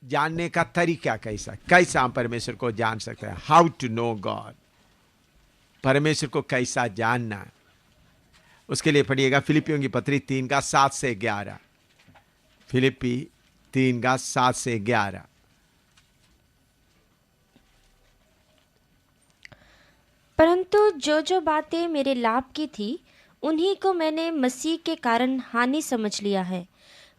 जानने का तरीका कैसा हम परमेश्वर को जान सकते हैं? हाउ टू नो गॉड, परमेश्वर को कैसा जानना। उसके लिए पढ़िएगा फिलिपियों की पत्री 3 का 7 से 11। फिलिपी 3 का 7 से 11। परंतु जो जो बातें मेरे लाभ की थी उन्हीं को मैंने मसीह के कारण हानि समझ लिया है,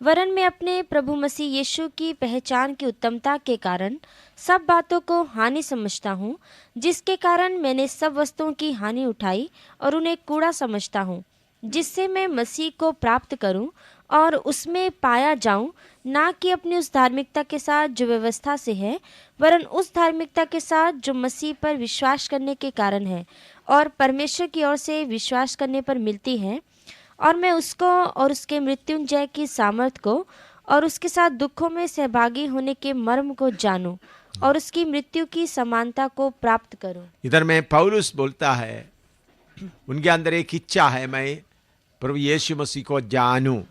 वरन मैं अपने प्रभु मसीह यीशु की पहचान की उत्तमता के कारण सब बातों को हानि समझता हूँ, जिसके कारण मैंने सब वस्तुओं की हानि उठाई और उन्हें कूड़ा समझता हूँ, जिससे मैं मसीह को प्राप्त करूँ और उसमें पाया जाऊँ, ना कि अपनी उस धार्मिकता के साथ जो व्यवस्था से है, वरन उस धार्मिकता के साथ जो मसीह पर विश्वास करने के कारण है और परमेश्वर की ओर से विश्वास करने पर मिलती है। और मैं उसको और उसके मृत्युंजय की सामर्थ को और उसके साथ दुखों में सहभागी होने के मर्म को जानूं और उसकी मृत्यु की समानता को प्राप्त करूं। इधर में पौलुस बोलता है, उनके अंदर एक इच्छा है, मैं प्रभु यीशु मसीह को जानूं।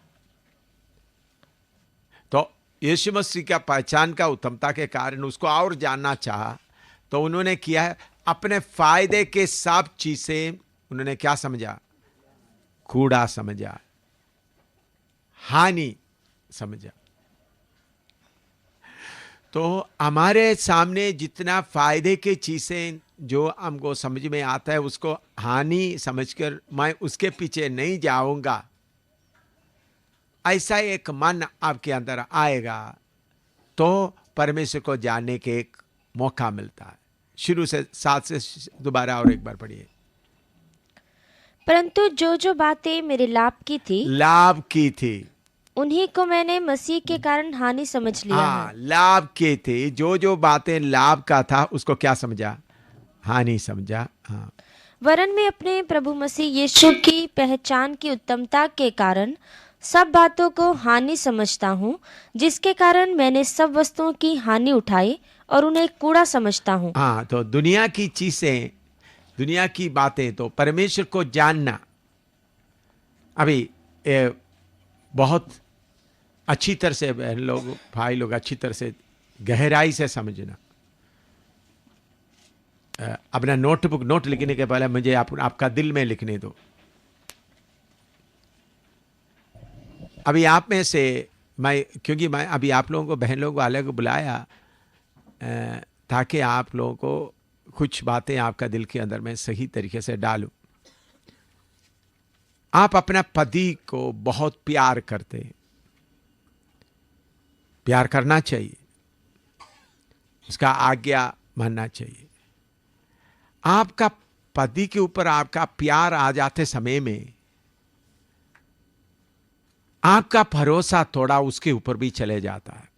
तो यीशु मसीह का पहचान का उत्तमता के कारण उसको और जानना चाहा, तो उन्होंने किया है, अपने फायदे के सब चीजें उन्होंने क्या समझा? कूड़ा समझा, हानि समझा। तो हमारे सामने जितना फायदे की चीजें जो हमको समझ में आता है उसको हानि समझकर मैं उसके पीछे नहीं जाऊंगा, ऐसा एक मन आपके अंदर आएगा तो परमेश्वर को जानने के एक मौका मिलता है। शुरू से 7 से दोबारा और एक बार पढ़िए। परंतु जो जो बातें मेरे लाभ की थी उन्हीं को मैंने मसीह के कारण हानि समझ लिया है। लाभ की थी, जो जो बातें लाभ का था उसको क्या समझा? हानि समझा। हाँ, वरन मैं अपने प्रभु मसीह यीशु की पहचान की उत्तमता के कारण सब बातों को हानि समझता हूँ, जिसके कारण मैंने सब वस्तुओं की हानि उठाई और उन्हें कूड़ा समझता हूँ। हाँ, तो दुनिया की चीजें, दुनिया की बातें, तो परमेश्वर को जानना अभी बहुत अच्छी तरह से बहन लोग, भाई लोग, अच्छी तरह से गहराई से समझना। अपना नोट लिखने के पहले मुझे आपका दिल में लिखने दो। अभी आप में से क्योंकि मैं अभी आप लोगों को, बहन लोगों को अलग बुलाया ताकि आप लोगों को कुछ बातें आपका दिल के अंदर में सही तरीके से डालूं। आप अपना पति को बहुत प्यार करते हैं, प्यार करना चाहिए, उसका आज्ञा मानना चाहिए। आपका पति के ऊपर आपका प्यार आ जाते समय में आपका भरोसा थोड़ा उसके ऊपर भी चले जाता है।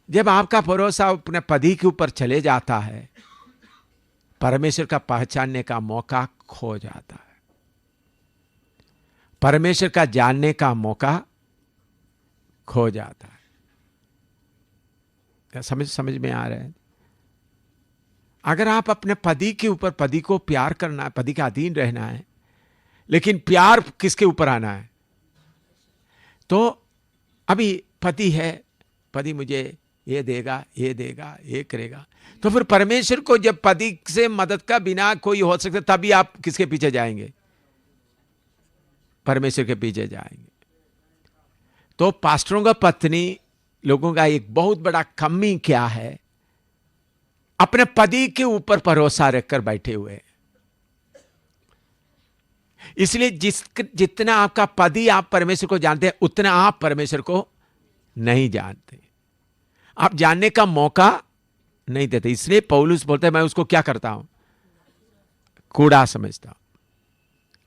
जब आपका भरोसा अपने पति के ऊपर चले जाता है, परमेश्वर का पहचानने का मौका खो जाता है, परमेश्वर का जानने का मौका खो जाता है। क्या समझ में आ रहा है? अगर आप अपने पति के ऊपर, पति को प्यार करना है, पति का अधीन रहना है, लेकिन प्यार किसके ऊपर आना है? तो अभी पति है, पति मुझे ये देगा, ये देगा, ये करेगा, तो फिर परमेश्वर को जब पति से मदद का बिना कोई हो सकता, तभी आप किसके पीछे जाएंगे? परमेश्वर के पीछे जाएंगे। तो पास्टरों का पत्नी लोगों का एक बहुत बड़ा कमी क्या है? अपने पति के ऊपर भरोसा रखकर बैठे हुए। इसलिए जितना आपका पति आप परमेश्वर को जानते हैं, उतना आप परमेश्वर को नहीं जानते, आप जानने का मौका नहीं देते। इसलिए पौलुस बोलते हैं, मैं उसको क्या करता हूं? कूड़ा समझता,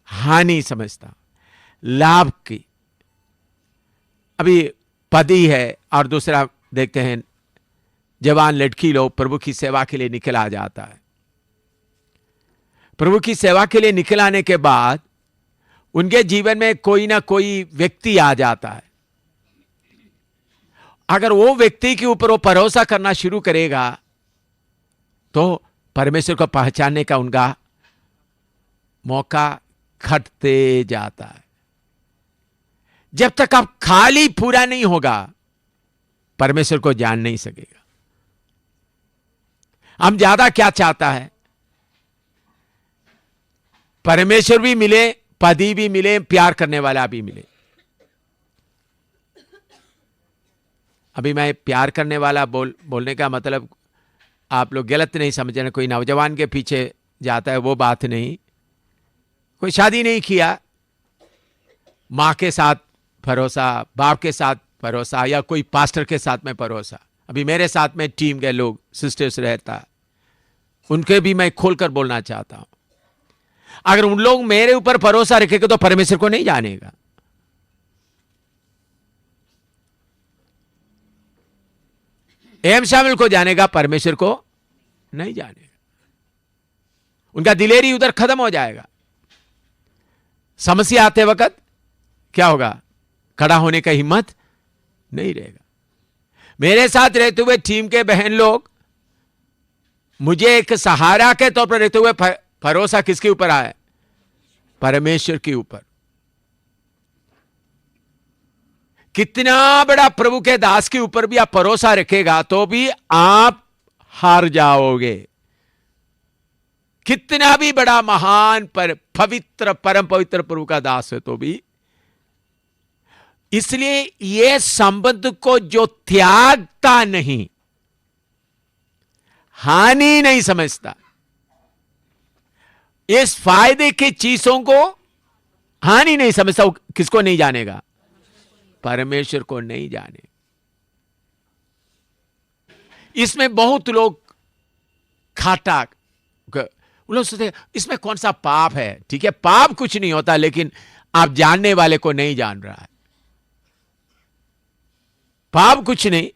हानि समझता, लाभ की। अभी पति है और दूसरा देखते हैं, जवान लड़की लोग प्रभु की सेवा के लिए निकल आ जाता है। प्रभु की सेवा के लिए निकल आने के बाद उनके जीवन में कोई ना कोई व्यक्ति आ जाता है। अगर वो व्यक्ति के ऊपर वो भरोसा करना शुरू करेगा तो परमेश्वर को पहचानने का उनका मौका घटते जाता है। जब तक आप खाली पूरा नहीं होगा परमेश्वर को जान नहीं सकेगा। हम ज्यादा क्या चाहता है, परमेश्वर भी मिले, पति भी मिले, प्यार करने वाला भी मिले। अभी मैं प्यार करने वाला बोलने का मतलब आप लोग गलत नहीं समझना, कोई नौजवान के पीछे जाता है वो बात नहीं। कोई शादी नहीं किया, मां के साथ भरोसा, बाप के साथ भरोसा, या कोई पास्टर के साथ में भरोसा। अभी मेरे साथ में टीम के लोग सिस्टर्स रहता है, उनके भी मैं खोलकर बोलना चाहता हूं। अगर उन लोग मेरे ऊपर भरोसा रखेंगे तो परमेश्वर को नहीं जानेगा। एम शामिल को जानेगा, परमेश्वर को नहीं जानेगा। उनका दिलेरी उधर खत्म हो जाएगा। समस्या आते वक्त क्या होगा, खड़ा होने का हिम्मत नहीं रहेगा। मेरे साथ रहते हुए टीम के बहन लोग मुझे एक सहारा के तौर पर रहते हुए भरोसा किसके ऊपर आए, परमेश्वर के ऊपर। कितना बड़ा प्रभु के दास के ऊपर भी आप भरोसा रखेगा तो भी आप हार जाओगे। कितना भी बड़ा महान पर पवित्र, परम पवित्र प्रभु का दास है तो भी। इसलिए यह संबंध को जो त्यागता नहीं, हानि नहीं समझता, इस फायदे की चीजों को हानि नहीं समझता, किसको नहीं जानेगा, परमेश्वर को नहीं जाने। इसमें बहुत लोग खाटा, उन लोग सोचते इसमें कौन सा पाप है। ठीक है, पाप कुछ नहीं होता, लेकिन आप जानने वाले को नहीं जान रहा है। पाप कुछ नहीं,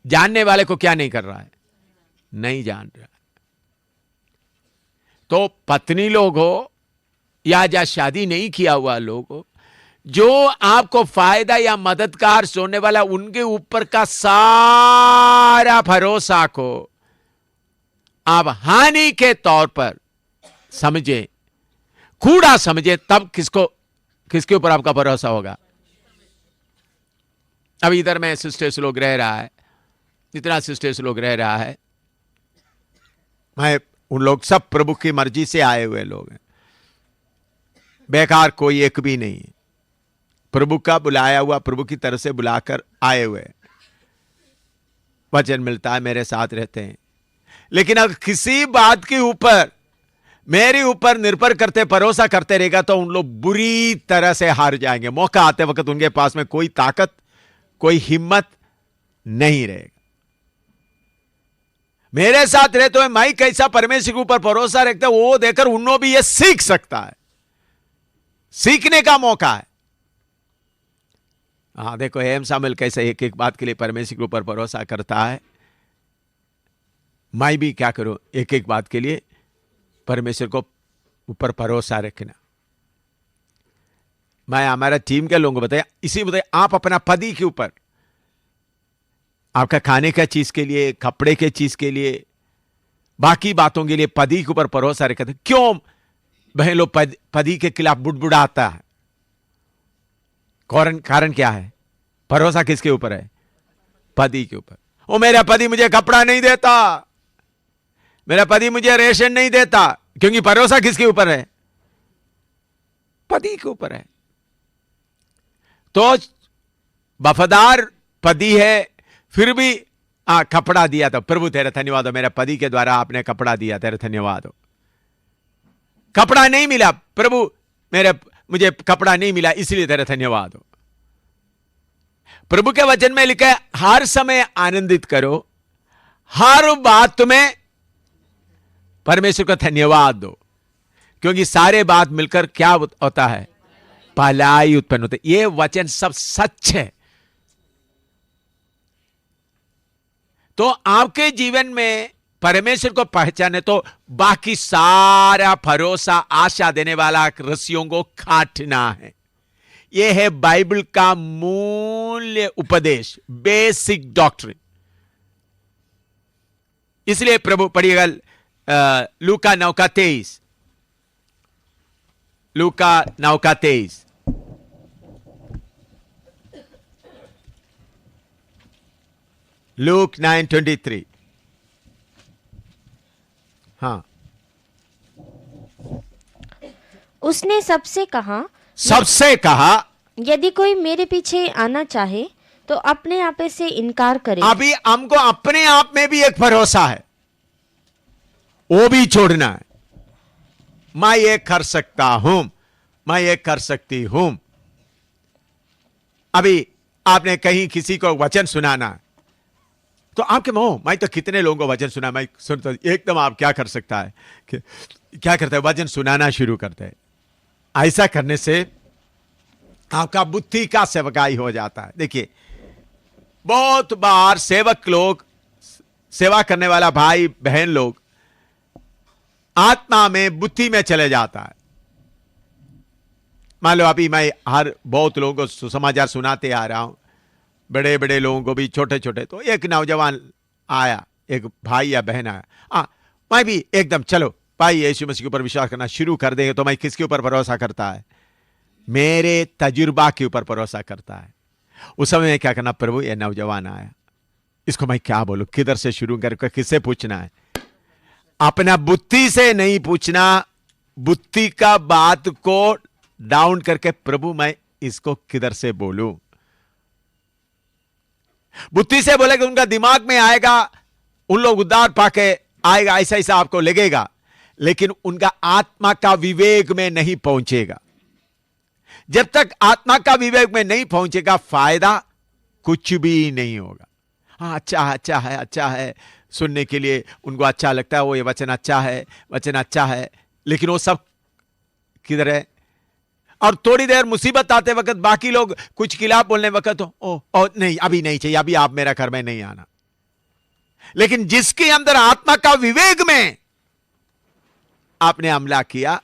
जानने वाले को क्या नहीं कर रहा है, नहीं जान रहा है। तो पत्नी लोग हो या शादी नहीं किया हुआ लोग हो, जो आपको फायदा या मददगार सोने वाला, उनके ऊपर का सारा भरोसा को आप हानि के तौर पर समझे, कूड़ा समझे, तब किसके ऊपर आपका भरोसा होगा। अब इधर में सिस्टर्स लोग रह रहा है, जितना सिस्टर्स लोग रह रहा है, मैं उन लोग सब प्रभु की मर्जी से आए हुए लोग हैं, बेकार कोई एक भी नहीं है। प्रभु का बुलाया हुआ, प्रभु की तरफ से बुलाकर आए हुए, वचन मिलता है, मेरे साथ रहते हैं। लेकिन अगर किसी बात के ऊपर मेरे ऊपर निर्भर करते, भरोसा करते रहेगा तो उन लोग बुरी तरह से हार जाएंगे। मौका आते वक्त उनके पास में कोई ताकत, कोई हिम्मत नहीं रहेगा। मेरे साथ रहते हुए मैं कैसा परमेश्वर के ऊपर भरोसा रखता हूं, वो देखकर उन्होंने भी ये सीख सकता है, सीखने का मौका है। हाँ देखो, एम शामिल कैसे एक एक बात के लिए परमेश्वर के ऊपर भरोसा करता है, मैं भी क्या करूं, एक एक बात के लिए परमेश्वर को ऊपर भरोसा रखना। मैं हमारा टीम के लोगों को बताया, इसी बताया, आप अपना पति के ऊपर, आपका खाने का चीज के लिए, कपड़े के चीज के लिए, बाकी बातों के लिए पति के ऊपर भरोसा रखते। क्यों बहन लोग पति के खिलाफ बुड़बुड़ाता है? कारण क्या है? भरोसा किसके ऊपर है? पति के ऊपर। ओ मेरा पति मुझे कपड़ा नहीं देता, मेरा पति मुझे रेशन नहीं देता, क्योंकि भरोसा किसके ऊपर है? पति के ऊपर है। तो वफादार पति है, फिर भी कपड़ा दिया तो प्रभु तेरा धन्यवाद हो, मेरे पति के द्वारा आपने कपड़ा दिया, तेरा धन्यवाद हो। कपड़ा नहीं मिला प्रभु, मुझे कपड़ा नहीं मिला, इसलिए तेरा धन्यवाद हो। प्रभु के वचन में लिखा है, हर समय आनंदित करो, हर बात में परमेश्वर का धन्यवाद दो, क्योंकि सारे बात मिलकर क्या होता है? भलाई उत्पन्न होती है। ये वचन सब सच है। तो आपके जीवन में परमेश्वर को पहचाने तो बाकी सारा भरोसा, आशा देने वाला रस्सियों को काटना है। यह है बाइबल का मूल्य उपदेश, बेसिक डॉक्ट्रिन। इसलिए प्रभु पढ़िएगा लूका 9:23, लूका 9:23। लूक 9:23। हाँ, उसने सबसे कहा, सबसे कहा। यदि कोई मेरे पीछे आना चाहे तो अपने आप से इनकार करे। अभी हमको अपने आप में भी एक भरोसा है, वो भी छोड़ना है। मैं ये कर सकता हूं, मैं ये कर सकती हूं। अभी आपने कहीं किसी को वचन सुनाना है, तो आपके मुंह, मैं तो कितने लोगों को वचन सुना, मैं सुनता एकदम आप क्या कर सकता है, क्या करता है, वचन सुनाना शुरू करते हैं। ऐसा करने से आपका बुद्धि का सेवकाई हो जाता है। देखिए, बहुत बार सेवक लोग, सेवा करने वाला भाई बहन लोग आत्मा में, बुद्धि में चले जाता है। मान लो अभी मैं हर बहुत लोगों को सुसमाचार सुनाते आ रहा हूं, बड़े बड़े लोगों को भी, छोटे छोटे। तो एक नौजवान आया, एक भाई या बहन आया, मैं भी एकदम चलो भाई यीशु मसीह के ऊपर विश्वास करना शुरू कर देंगे। तो मैं किसके ऊपर भरोसा करता है? मेरे तजुर्बा के ऊपर भरोसा करता है। उस समय में क्या करना, प्रभु ये नौजवान आया, इसको मैं क्या बोलूं, किधर से शुरू करके किससे पूछना है? अपना बुद्धि से नहीं पूछना, बुद्धि का बात को डाउन करके, प्रभु मैं इसको किधर से बोलूं। बुद्धि से बोलेगा, उनका दिमाग में आएगा, उन लोग उद्धार पाके आएगा, ऐसा ऐसा आपको लगेगा, लेकिन उनका आत्मा का विवेक में नहीं पहुंचेगा। जब तक आत्मा का विवेक में नहीं पहुंचेगा, फायदा कुछ भी नहीं होगा। हाँ, अच्छा है, अच्छा है, अच्छा है, सुनने के लिए उनको अच्छा लगता है, वो ये वचन अच्छा है, वचन अच्छा है, लेकिन वो सब किधर है? और थोड़ी देर मुसीबत आते वक्त बाकी लोग कुछ खिलाफ बोलने वक्त, ओ नहीं, अभी नहीं चाहिए, अभी आप मेरा घर में नहीं आना। लेकिन जिसके अंदर आत्मा का विवेक में आपने हमला किया,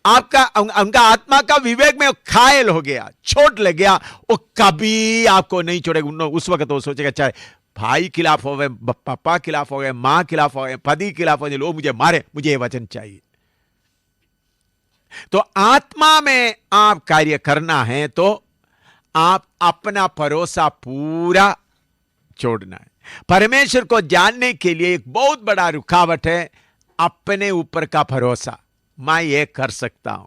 आपका उनका आत्मा का विवेक में घायल हो गया, चोट लग गया, वो कभी आपको नहीं छोड़ेगा। उस वक्त वो सोचेगा, चाहे भाई खिलाफ हो गए, पापा खिलाफ हो गए, मां खिलाफ हो गए, पति खिलाफ हो गए, लोग मुझे मारे, मुझे ये वचन चाहिए। तो आत्मा में आप कार्य करना है तो आप अपना भरोसा पूरा छोड़ना है। परमेश्वर को जानने के लिए एक बहुत बड़ा रुकावट है अपने ऊपर का भरोसा। मैं ये कर सकता हूं।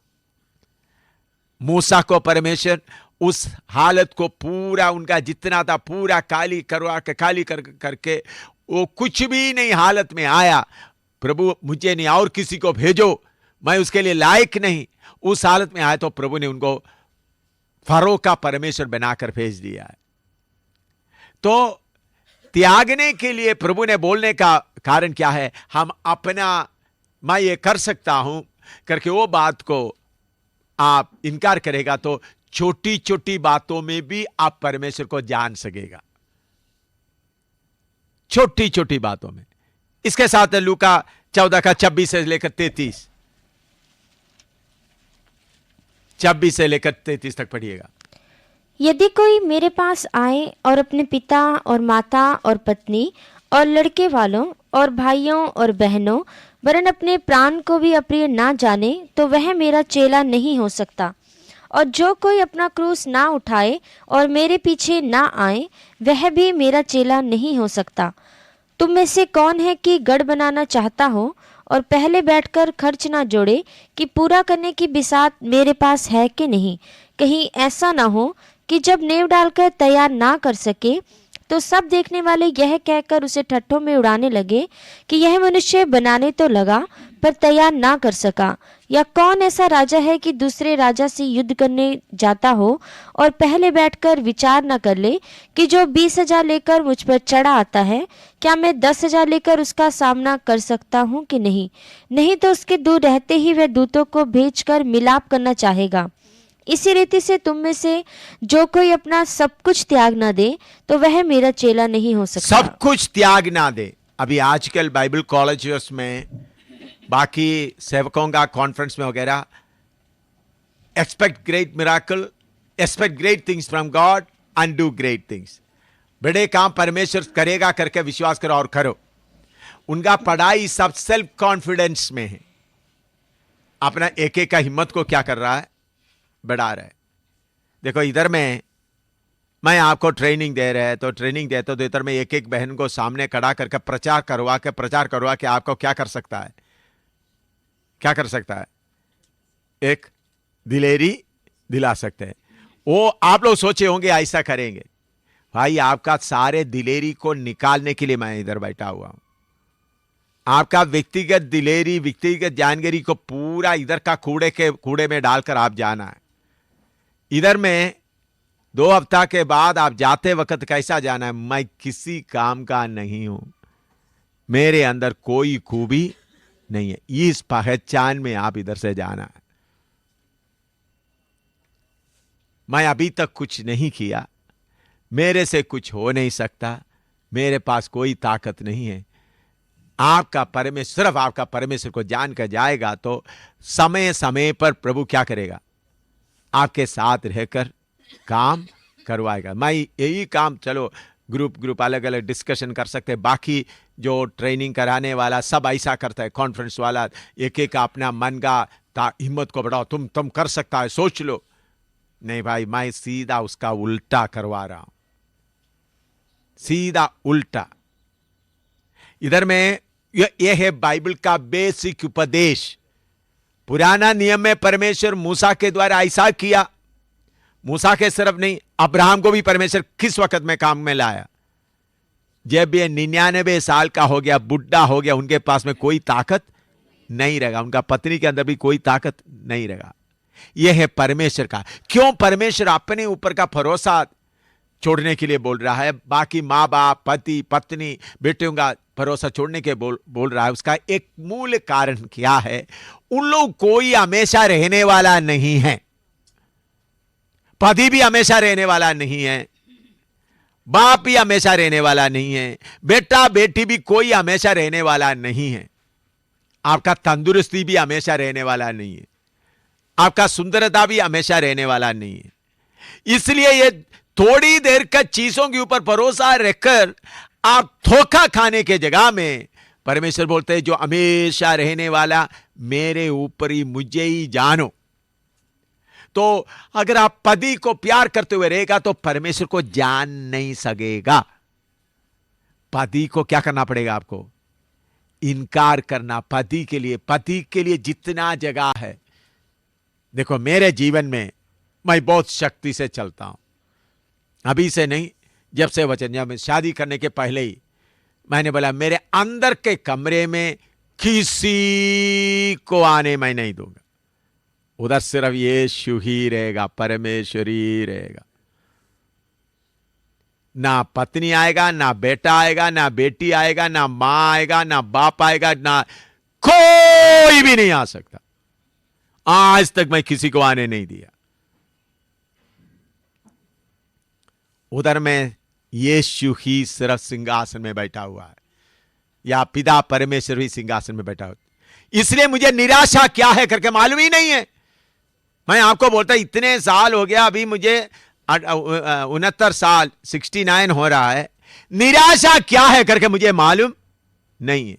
मूसा को परमेश्वर उस हालत को पूरा, उनका जितना था पूरा काली करवा के, खाली करके वो कुछ भी नहीं हालत में आया। प्रभु मुझे नहीं और किसी को भेजो, मैं उसके लिए लायक नहीं। उस हालत में आया तो प्रभु ने उनको फरो का परमेश्वर बनाकर भेज दिया है। तो त्यागने के लिए प्रभु ने बोलने का कारण क्या है? हम अपना मैं ये कर सकता हूं करके वो बात को आप इनकार करेगा तो छोटी छोटी बातों में भी आप परमेश्वर को जान सकेगा, छोटी छोटी बातों में। इसके साथ लूका 14 का 26 से लेकर 33, 26 से लेकर 33 तक पढ़िएगा। यदि कोई मेरे पास आए और अपने पिता और माता और पत्नी और लड़के वालों और भाइयों और बहनों वरन अपने प्राण को भी अप्रिय ना जाने, तो वह मेरा चेला नहीं हो सकता। और जो कोई अपना क्रूस ना उठाए और मेरे पीछे ना आए, वह भी मेरा चेला नहीं हो सकता। तुम में से कौन है कि गढ़ बनाना चाहता हो और पहले बैठकर खर्च ना जोड़े कि पूरा करने की बिसात मेरे पास है कि नहीं? कहीं ऐसा ना हो कि जब नेव डालकर तैयार ना कर सके तो सब देखने वाले यह कहकर उसे ठट्ठों में उड़ाने लगे कि यह मनुष्य बनाने तो लगा पर तैयार ना कर सका। या कौन ऐसा राजा है कि दूसरे राजा से युद्ध करने जाता हो और पहले बैठकर विचार न कर ले कि जो 20,000 लेकर मुझ पर चढ़ा आता है, क्या मैं 10,000 लेकर उसका सामना कर सकता हूँ कि नहीं? नहीं तो उसके दूर रहते ही वह दूतों को भेजकर मिलाप करना चाहेगा। इसी रीति से तुम में से जो कोई अपना सब कुछ त्याग ना दे, तो वह मेरा चेला नहीं हो सकता। सब कुछ त्याग ना दे। अभी आजकल बाइबल कॉलेजेस में, बाकी सेवकों का कॉन्फ्रेंस में वगैरह, expect great miracle, expect great things from God and do great things. बड़े काम परमेश्वर करेगा करके विश्वास करो और करो। उनका पढ़ाई सब सेल्फ कॉन्फिडेंस में है। अपना एक एक का हिम्मत को क्या कर रहा है? बढ़ा रहा है। देखो इधर में मैं आपको ट्रेनिंग दे रहे हैं तो ट्रेनिंग देते तो इधर में एक एक बहन को सामने खड़ा करके प्रचार करवा के आपको क्या कर सकता है, क्या कर सकता है? एक दिलेरी दिला सकते हैं। वो आप लोग सोचे होंगे ऐसा करेंगे। भाई आपका सारे दिलेरी को निकालने के लिए मैं इधर बैठा हुआ हूं। आपका व्यक्तिगत दिलेरी, व्यक्तिगत जानकारी को पूरा इधर का कूड़े में डालकर आप जाना है। इधर में 2 हफ्ता के बाद आप जाते वक्त कैसा जाना है? मैं किसी काम का नहीं हूं, मेरे अंदर कोई खूबी नहीं है, इस पहचान में आप इधर से जाना है। मैं अभी तक कुछ नहीं किया, मेरे से कुछ हो नहीं सकता, मेरे पास कोई ताकत नहीं है। आपका परमेश्वर, सिर्फ आपका परमेश्वर को जानकर जाएगा तो समय समय पर प्रभु क्या करेगा? आपके साथ रहकर काम करवाएगा। मैं यही काम, चलो ग्रुप अलग अलग डिस्कशन कर सकते हैं, बाकी जो ट्रेनिंग कराने वाला सब ऐसा करता है, कॉन्फ्रेंस वाला एक एक अपना मन का हिम्मत को बढ़ाओ, तुम कर सकता है, सोच लो। नहीं भाई, मैं सीधा उसका उल्टा करवा रहा हूं, सीधा उल्टा। इधर में यह है बाइबल का बेसिक उपदेश। पुराना नियम में परमेश्वर मूसा के द्वारा ऐसा किया। मूसा के सिर्फ नहीं, अब्राहम को भी परमेश्वर किस वक्त में काम में लाया? जब ये 99 साल का हो गया, बुढ़ा हो गया, उनके पास में कोई ताकत नहीं रहेगा, उनका पत्नी के अंदर भी कोई ताकत नहीं रहेगा। यह है परमेश्वर का। क्यों परमेश्वर अपने ऊपर का भरोसा छोड़ने के लिए बोल रहा है? बाकी माँ बाप, पति पत्नी, बेटियों का भरोसा छोड़ने के बोल रहा है। उसका एक मूल कारण क्या है? उन लोग कोई हमेशा रहने वाला नहीं है, पति भी हमेशा रहने वाला नहीं है, बाप भी हमेशा रहने वाला नहीं है, बेटा बेटी भी कोई हमेशा रहने वाला नहीं है, आपका तंदुरुस्ती भी हमेशा रहने वाला नहीं है, आपका सुंदरता भी हमेशा रहने वाला नहीं है। इसलिए ये थोड़ी देर का चीजों के ऊपर भरोसा रखकर आप धोखा खाने के जगह में परमेश्वर बोलते हैं जो हमेशा रहने वाला मेरे ऊपर ही, मुझे ही जानो। तो अगर आप पति को प्यार करते हुए रहेगा तो परमेश्वर को जान नहीं सकेगा। पति को क्या करना पड़ेगा? आपको इनकार करना। पति के लिए जितना जगह है। देखो मेरे जीवन में मैं बहुत शक्ति से चलता हूं, अभी से नहीं, जब से वचन, जब मैं शादी करने के पहले ही मैंने बोला मेरे अंदर के कमरे में किसी को आने मैं नहीं दूंगा, उधर सिर्फ यीशु ही रहेगा, परमेश्वर ही रहेगा। ना पत्नी आएगा, ना बेटा आएगा, ना बेटी आएगा, ना मां आएगा, ना बाप आएगा, ना कोई भी नहीं आ सकता। आज तक मैं किसी को आने नहीं दिया। उधर में यीशु ही सिर्फ सिंहासन में बैठा हुआ है, या पिता परमेश्वर ही सिंहासन में बैठा हुआ। इसलिए मुझे निराशा क्या है करके मालूम ही नहीं है। मैं आपको बोलता इतने साल हो गया, अभी मुझे 69 साल 69 हो रहा है, निराशा क्या है करके मुझे मालूम नहीं है।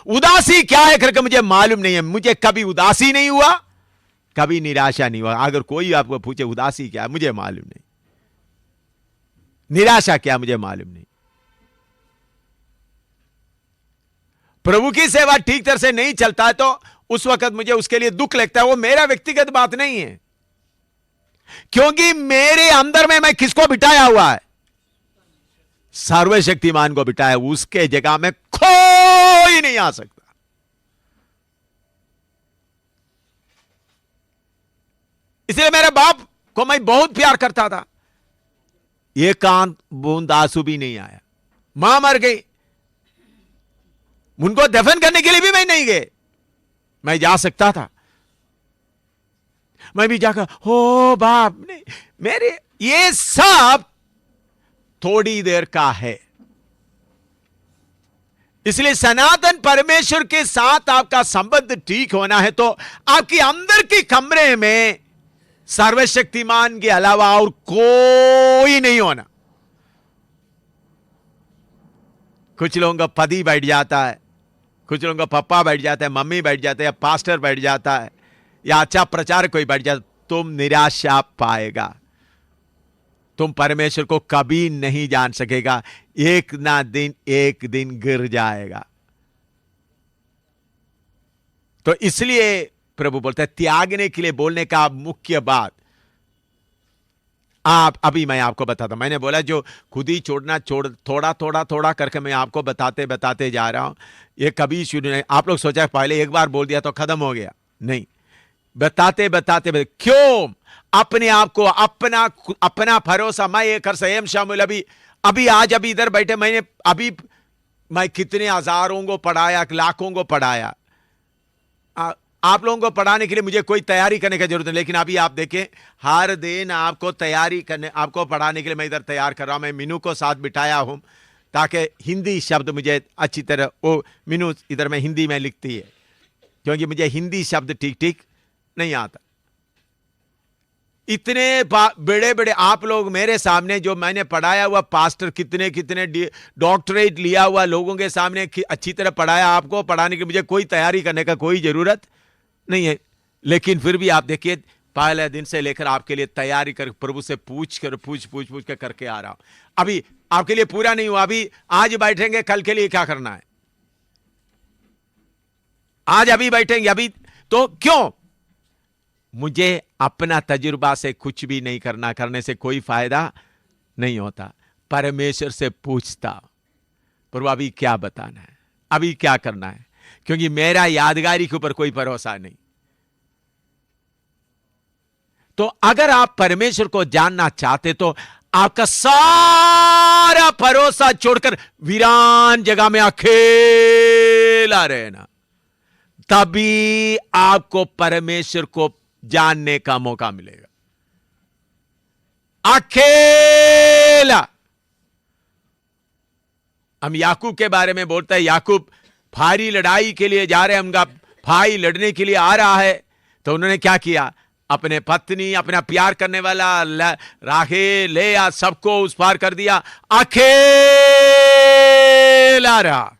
उदासी क्या है करके मुझे मालूम नहीं है। मुझे कभी उदासी नहीं हुआ, कभी निराशा नहीं हुआ। अगर कोई आपको पूछे उदासी क्या है, मुझे मालूम नहीं, निराशा क्या मुझे मालूम नहीं। प्रभु की सेवा ठीक तरह से नहीं चलता है तो उस वक्त मुझे उसके लिए दुख लगता है। वो मेरा व्यक्तिगत बात नहीं है, क्योंकि मेरे अंदर में मैं किसको बिठाया हुआ है? सर्वशक्तिमान को बिठाया। उसके जगह में कोई नहीं आ सकता। इसलिए मेरे बाप को मैं बहुत प्यार करता था, एकांत बूंद आंसू भी नहीं आया। मां मर गई, उनको दफन करने के लिए भी मैं नहीं गए। मैं जा सकता था, मैं भी जाकर हो बाप नहीं, मेरे ये सब थोड़ी देर का है। इसलिए सनातन परमेश्वर के साथ आपका संबंध ठीक होना है तो आपके अंदर के कमरे में सर्वशक्तिमान के अलावा और कोई नहीं होना। कुछ लोगों का पति बैठ जाता है, कुछ लोगों का पापा बैठ जाता है, मम्मी बैठ जाते हैं, या पास्टर बैठ जाता है, या अच्छा प्रचारक कोई बैठ जाता है, तुम निराशा पाएगा। तुम परमेश्वर को कभी नहीं जान सकेगा। एक ना दिन एक दिन गिर जाएगा। तो इसलिए प्रभु बोलता है त्यागने के लिए बोलने का मुख्य बात आप अभी मैं आपको बताता हूं। मैंने बोला जो खुद ही छोड़ना थोड़ा थोड़ा थोड़ा करके मैं आपको बताते बताते जा रहा हूं। ये कभी शुरू नहीं। आप लोग सोचा पहले एक बार बोल दिया तो खत्म हो गया, नहीं, बताते बताते क्यों अपने आप को अपना भरोसा। मैं एक स्वयं शामिल अभी आज अभी इधर बैठे मैं कितने हजारों को पढ़ाया, लाखों को पढ़ाया। आप लोगों को पढ़ाने के लिए मुझे कोई तैयारी करने की जरूरत नहीं, लेकिन अभी आप देखें हर दिन आपको तैयारी करने, आपको पढ़ाने के लिए मैं इधर तैयार कर रहा हूं। मैं मीनू को साथ बिठाया हूं ताकि हिंदी शब्द मुझे अच्छी तरह, वो मीनू इधर में हिंदी में लिखती है क्योंकि मुझे हिंदी शब्द ठीक ठीक नहीं आता। इतने बड़े बड़े आप लोग मेरे सामने जो मैंने पढ़ाया हुआ पास्टर, कितने कितने डॉक्टरेट लिया हुआ लोगों के सामने अच्छी तरह पढ़ाया। आपको पढ़ाने के लिए मुझे कोई तैयारी करने का कोई जरूरत नहीं है, लेकिन फिर भी आप देखिए पहले दिन से लेकर आपके लिए तैयारी कर प्रभु से पूछ कर करके आ रहा हूं। अभी आपके लिए पूरा नहीं हुआ। अभी आज बैठेंगे, कल के लिए क्या करना है? आज अभी बैठेंगे अभी तो क्यों? मुझे अपना तजुर्बा से कुछ भी नहीं करने से कोई फायदा नहीं होता। परमेश्वर से पूछता प्रभु अभी क्या बताना है, अभी क्या करना है, क्योंकि मेरा यादगारी के ऊपर कोई भरोसा नहीं। तो अगर आप परमेश्वर को जानना चाहते तो आपका सारा भरोसा छोड़कर वीरान जगह में अकेला रहना, तभी आपको परमेश्वर को जानने का मौका मिलेगा। अकेला। हम याकूब के बारे में बोलते हैं, याकूब भारी लड़ाई के लिए जा रहे हैं, उनका भाई लड़ने के लिए आ रहा है। तो उन्होंने क्या किया? अपने पत्नी, अपना प्यार करने वाला राहेल, लेया, सबको उस पार कर दिया, अकेला रहा।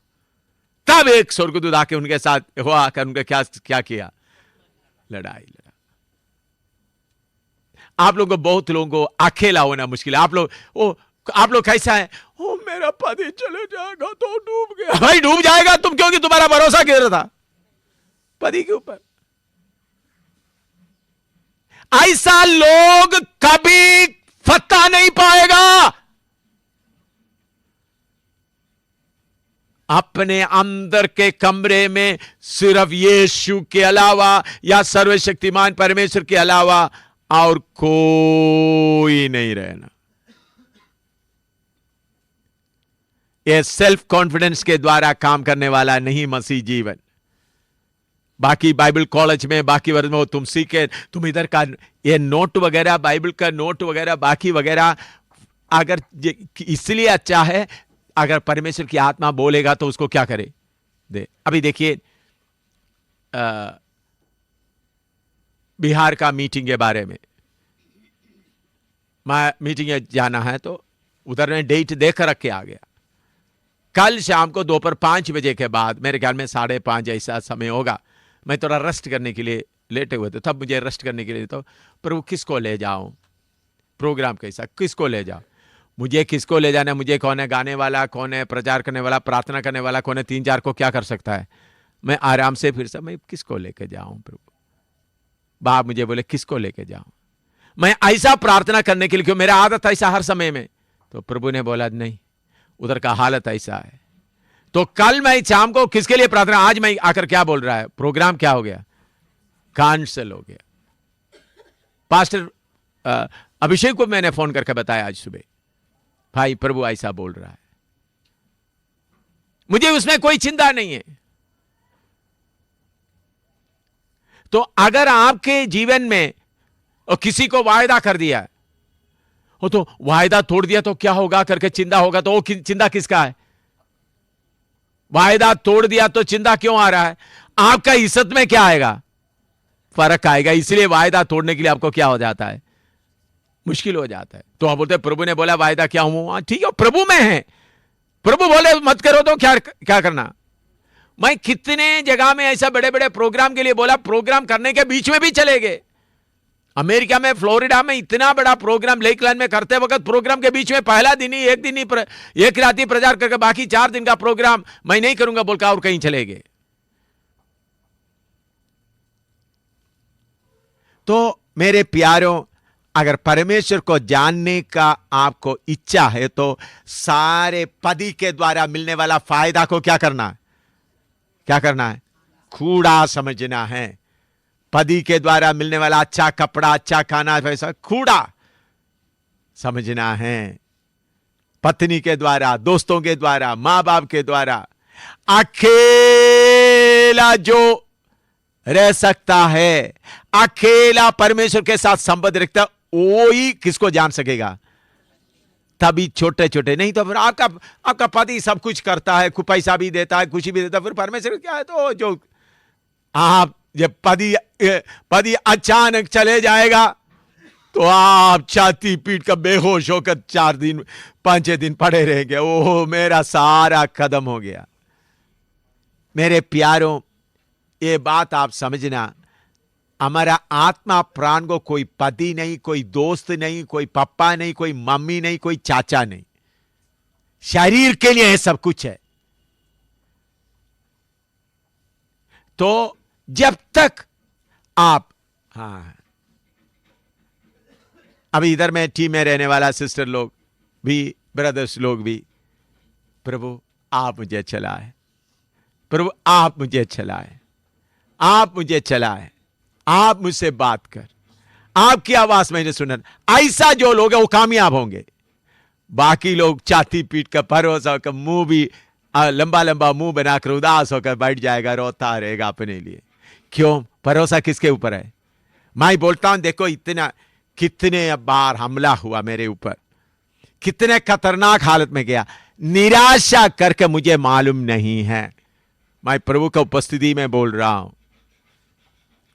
तब एक स्वर्गदूत आके उनके साथ हुआ, आकर उनका क्या किया? लड़ा। आप लोगों को, बहुत लोगों को अकेला होना मुश्किल है। आप लोग कैसा है? ओ मेरा पति चले जाएगा तो डूब गया। भाई डूब जाएगा तुम, क्योंकि तुम्हारा भरोसा किधर था? पति के ऊपर। ऐसा लोग कभी फतह नहीं पाएगा। अपने अंदर के कमरे में सिर्फ यीशु के अलावा या सर्वशक्तिमान परमेश्वर के अलावा और कोई नहीं रहना। यह सेल्फ कॉन्फिडेंस के द्वारा काम करने वाला नहीं मसीह जीवन। बाकी बाइबल कॉलेज में, बाकी वर्ग में वो तुम सीखे, तुम इधर का ये नोट वगैरह, बाइबल का नोट वगैरह, बाकी वगैरह, अगर इसलिए अच्छा है अगर परमेश्वर की आत्मा बोलेगा तो उसको क्या करे दे। अभी देखिए बिहार का मीटिंग के बारे में, मैं मीटिंग जाना है तो उधर ने डेट देकर रख के आ गया। कल शाम को दोपहर 5 बजे के बाद, मेरे ख्याल में 5:30 ऐसा समय होगा, मैं थोड़ा रेस्ट करने के लिए लेटे हुए थे। तब मुझे रेस्ट करने के लिए तो प्रभु किसको ले जाऊं, प्रोग्राम कैसा, किसको ले जाऊं, मुझे किसको ले जाना, मुझे कौन है गाने वाला, कौन है प्रचार करने वाला, प्रार्थना करने वाला, कौन है 3-4 को क्या कर सकता है। मैं आराम से फिर से मैं किसको लेके जाऊं प्रभु। बाप मुझे बोले किसको लेके जाऊं। मैं ऐसा प्रार्थना करने के लिए, क्यों मेरा आदत ऐसा हर समय में। तो प्रभु ने बोला नहीं, उधर का हालत ऐसा है। तो कल मैं शाम को किसके लिए प्रार्थना, आज मैं आकर क्या बोल रहा है, प्रोग्राम क्या हो गया, कैंसिल हो गया। पास्टर अभिषेक को मैंने फोन करके बताया आज सुबह, भाई प्रभु ऐसा बोल रहा है। मुझे उसमें कोई चिंता नहीं है। तो अगर आपके जीवन में और किसी को वायदा कर दिया है, वो तो वायदा तोड़ दिया तो क्या होगा करके चिंता होगा, तो वो चिंता किसका है? वायदा तोड़ दिया तो चिंता क्यों आ रहा है? आपका इज्जत में क्या आएगा? फर्क आएगा। इसलिए वायदा तोड़ने के लिए आपको क्या हो जाता है? मुश्किल हो जाता है। तो आप बोलते हैं प्रभु ने बोला वायदा क्या हूं, ठीक है प्रभु में है, प्रभु बोले मत करो तो क्या करना। मैं कितने जगह में ऐसा बड़े बड़े प्रोग्राम के लिए बोला, प्रोग्राम करने के बीच में भी चले गए। अमेरिका में फ्लोरिडा में इतना बड़ा प्रोग्राम लेकलैंड में करते वक्त प्रोग्राम के बीच में पहला दिन ही एक रात ही प्रचार करके बाकी 4 दिन का प्रोग्राम मैं नहीं करूंगा बोलकर और कहीं चले गए। तो मेरे प्यारों, अगर परमेश्वर को जानने का आपको इच्छा है तो सारे पदी के द्वारा मिलने वाला फायदा को क्या करना है? क्या करना है? कूड़ा समझना है। पति के द्वारा मिलने वाला अच्छा कपड़ा, अच्छा खाना, वैसा कूड़ा समझना है। पत्नी के द्वारा, दोस्तों के द्वारा, मां बाप के द्वारा अकेला जो रह सकता है, अकेला परमेश्वर के साथ संबंध रखता, वो ही किसको जान सकेगा? तभी छोटे छोटे, नहीं तो फिर आपका पति सब कुछ करता है, पैसा भी देता है, कुछ भी देता है, फिर परमेश्वर क्या है? तो जो आप जब पति अचानक चले जाएगा तो आप छाती पीट कर बेहोश होकर 4 दिन 5-6 दिन पड़े रहेंगे। ओह, मेरा सारा कदम हो गया। मेरे प्यारों, ये बात आप समझना, हमारा आत्मा प्राण को कोई पति नहीं, कोई दोस्त नहीं, कोई पापा नहीं, कोई मम्मी नहीं, कोई चाचा नहीं। शरीर के लिए सब कुछ है। तो जब तक आप, हाँ, अभी इधर में टीम में रहने वाला सिस्टर लोग भी, ब्रदर्स लोग भी, प्रभु आप मुझे चलाए, प्रभु आप मुझे चलाए, आप मुझे चलाए, आप मुझसे बात कर, आपकी आवाज मैंने सुना। ऐसा जो लोग हैं वो कामयाब होंगे। बाकी लोग छाती पीट कर, भरोसा होकर, मुंह भी लंबा लंबा मुंह बनाकर उदास होकर बैठ जाएगा, रोता रहेगा अपने लिए। क्यों? भरोसा किसके ऊपर है? मैं बोलता हूं, देखो इतना, कितने बार हमला हुआ मेरे ऊपर, कितने खतरनाक हालत में गया, निराशा करके मुझे मालूम नहीं है। मैं प्रभु की उपस्थिति में बोल रहा हूं,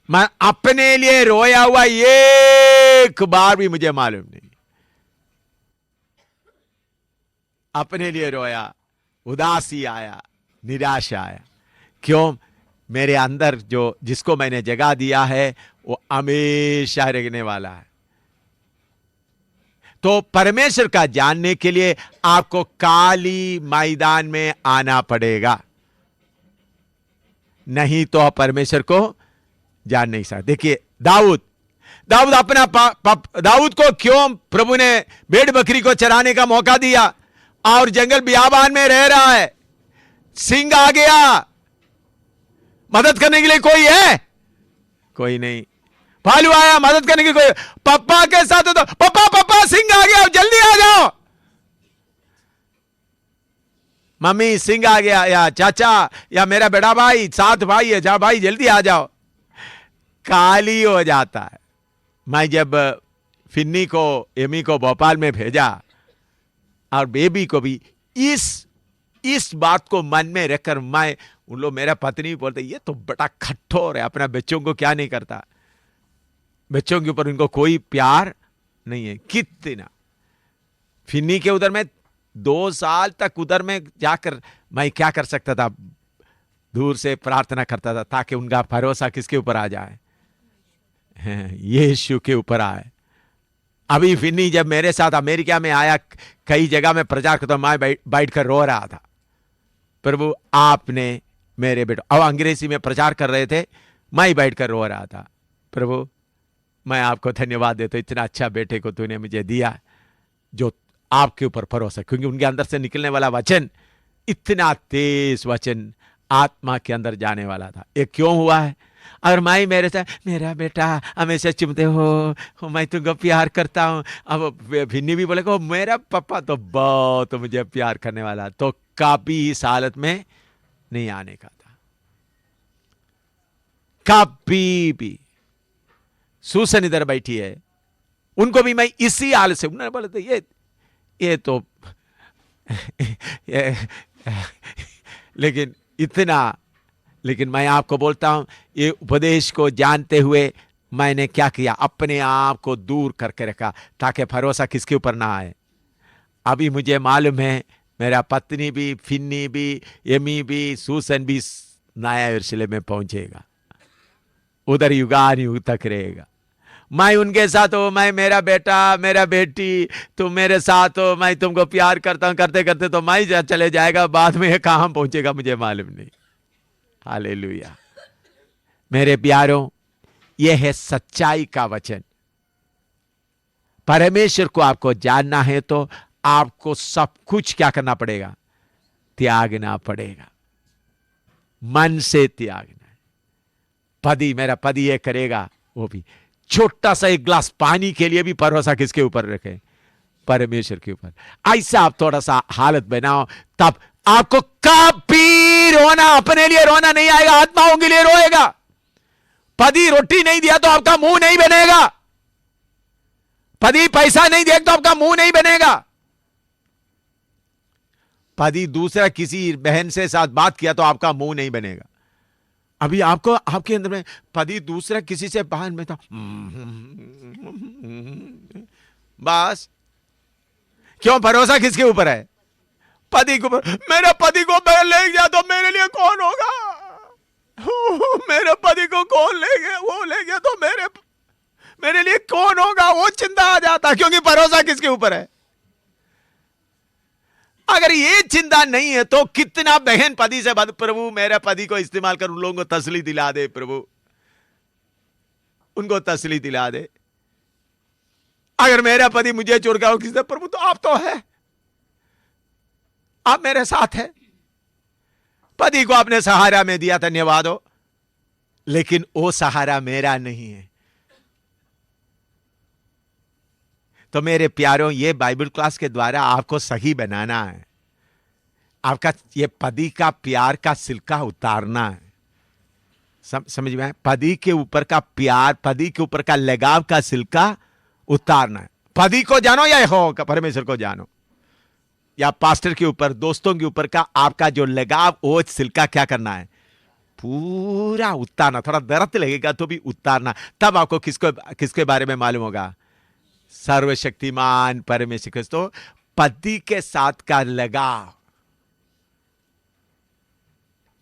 मैं अपने लिए रोया हुआ एक बार भी मुझे मालूम नहीं। अपने लिए रोया, उदासी आया, निराशा आया। क्यों? मेरे अंदर जो, जिसको मैंने जगह दिया है वो हमेशा रहने वाला है। तो परमेश्वर का जानने के लिए आपको काली मैदान में आना पड़ेगा, नहीं तो आप परमेश्वर को जान नहीं सकते। देखिए दाऊद अपना दाऊद को क्यों प्रभु ने भेड़ बकरी को चराने का मौका दिया और जंगल बियाबान में रह रहा है? सिंह आ गया, मदद करने के लिए कोई है? कोई नहीं। भालू आया, मदद करने के लिए कोई? पापा के साथ तो पापा सिंह आ गया, जल्दी आ जाओ। मम्मी सिंह आ गया, या चाचा, या मेरा बड़ा भाई, 7 भाई है, जा भाई जल्दी आ जाओ। काली हो जाता है। मैं जब फिन्नी को, एमी को भोपाल में भेजा और बेबी को भी इस बात को मन में रखकर, मैं, उन लोग, मेरा पत्नी बोलते ये तो बड़ा कठोर है, अपना बच्चों को क्या नहीं करता, बच्चों के ऊपर उनको कोई प्यार नहीं है। कितना फिन्नी के उधर में 2 साल तक उधर में जाकर मैं क्या कर सकता था? दूर से प्रार्थना करता था ताकि उनका भरोसा किसके ऊपर आ जाए? यीशु के ऊपर आए। अभी फिन्नी जब मेरे साथ अमेरिका में आया, कई जगह में प्रचार करता, मैं बैठ कर रो रहा था, प्रभु आपने मेरे बेटे, अब अंग्रेजी में प्रचार कर रहे थे, मैं बैठ कर रो रहा था, प्रभु मैं आपको धन्यवाद देता हूं, इतना अच्छा बेटे को तूने मुझे दिया जो आपके ऊपर भरोसा, क्योंकि उनके अंदर से निकलने वाला वचन इतना तेज वचन आत्मा के अंदर जाने वाला था। ये क्यों हुआ है? और मैं मेरे से, मेरा बेटा हमेशा चुमते हो, मैं तुमको प्यार करता हूं। अब भिन्नी भी बोले मेरा पापा तो बहुत मुझे प्यार करने वाला, तो कभी इस हालत में नहीं आने का था, कभी भी। सूसन इधर बैठी है, उनको भी मैं इसी हालत से, उन्होंने बोले थे ये तो लेकिन मैं आपको बोलता हूं, ये उपदेश को जानते हुए मैंने क्या किया? अपने आप को दूर करके रखा ताकि भरोसा किसके ऊपर ना आए। अभी मुझे मालूम है मेरा पत्नी भी, फिन्नी भी, एमी भी, सूसन भी नया यरूशलेम में पहुंचेगा, उधर युगान युग तक रहेगा। मैं उनके साथ हो, मैं मेरा बेटा मेरा बेटी, तुम मेरे साथ हो, मैं तुमको प्यार करता हूं, करते करते तो मैं चले जाएगा, बाद में ये कहां पहुंचेगा मुझे मालूम नहीं। हालेलुया। मेरे प्यारों, यह है सच्चाई का वचन। परमेश्वर को आपको जानना है तो आपको सब कुछ क्या करना पड़ेगा? त्यागना पड़ेगा, मन से त्यागना है। पति, मेरा पति ये करेगा, वो भी। छोटा सा एक गिलास पानी के लिए भी भरोसा किसके ऊपर रखें? परमेश्वर के ऊपर। ऐसा आप थोड़ा सा हालत बनाओ, तब आपको कभी रोना, अपने लिए रोना नहीं आएगा, आत्माओं के लिए रोएगा। पति रोटी नहीं दिया तो आपका मुंह नहीं बनेगा, पति पैसा नहीं दिया तो आपका मुंह नहीं बनेगा। पति दूसरा किसी बहन से साथ बात किया तो आपका मुंह नहीं बनेगा। अभी आपको, आपके अंदर में पति दूसरा किसी से बाहर में था, बस। क्यों? भरोसा किसके ऊपर है? पति के ऊपर। मेरे पति को ले गया तो मेरे लिए कौन होगा? मेरे पति को कौन ले गया? वो ले गया तो मेरे लिए कौन होगा? वो चिंता आ जाता, क्योंकि भरोसा किसके ऊपर है? अगर ये चिंता नहीं है तो कितना बहन पति से बात, प्रभु मेरे पति को इस्तेमाल कर, उन लोगों को तसल्ली दिला दे, प्रभु उनको तसल्ली दिला दे। अगर मेरा पति मुझे छोड़ गया हो किसी, प्रभु तो आप तो है, आप मेरे साथ है। पति को आपने सहारा में दिया, धन्यवाद हो, लेकिन वो सहारा मेरा नहीं है। तो मेरे प्यारों, ये बाइबल क्लास के द्वारा आपको सही बनाना है। आपका ये पति का प्यार का सिलका उतारना है। समझ में? पति के ऊपर का प्यार, पति के ऊपर का लगाव का सिलका उतारना है। पति को जानो या हो परमेश्वर को जानो, या पास्टर के ऊपर, दोस्तों के ऊपर का आपका जो लगाव, वो सिलका क्या करना है? पूरा उतारना। थोड़ा दर्द लगेगा तो भी उतारना। तब आपको किसके बारे में मालूम होगा? सर्वशक्तिमान परमेश्वर। तो पति के साथ का लगाव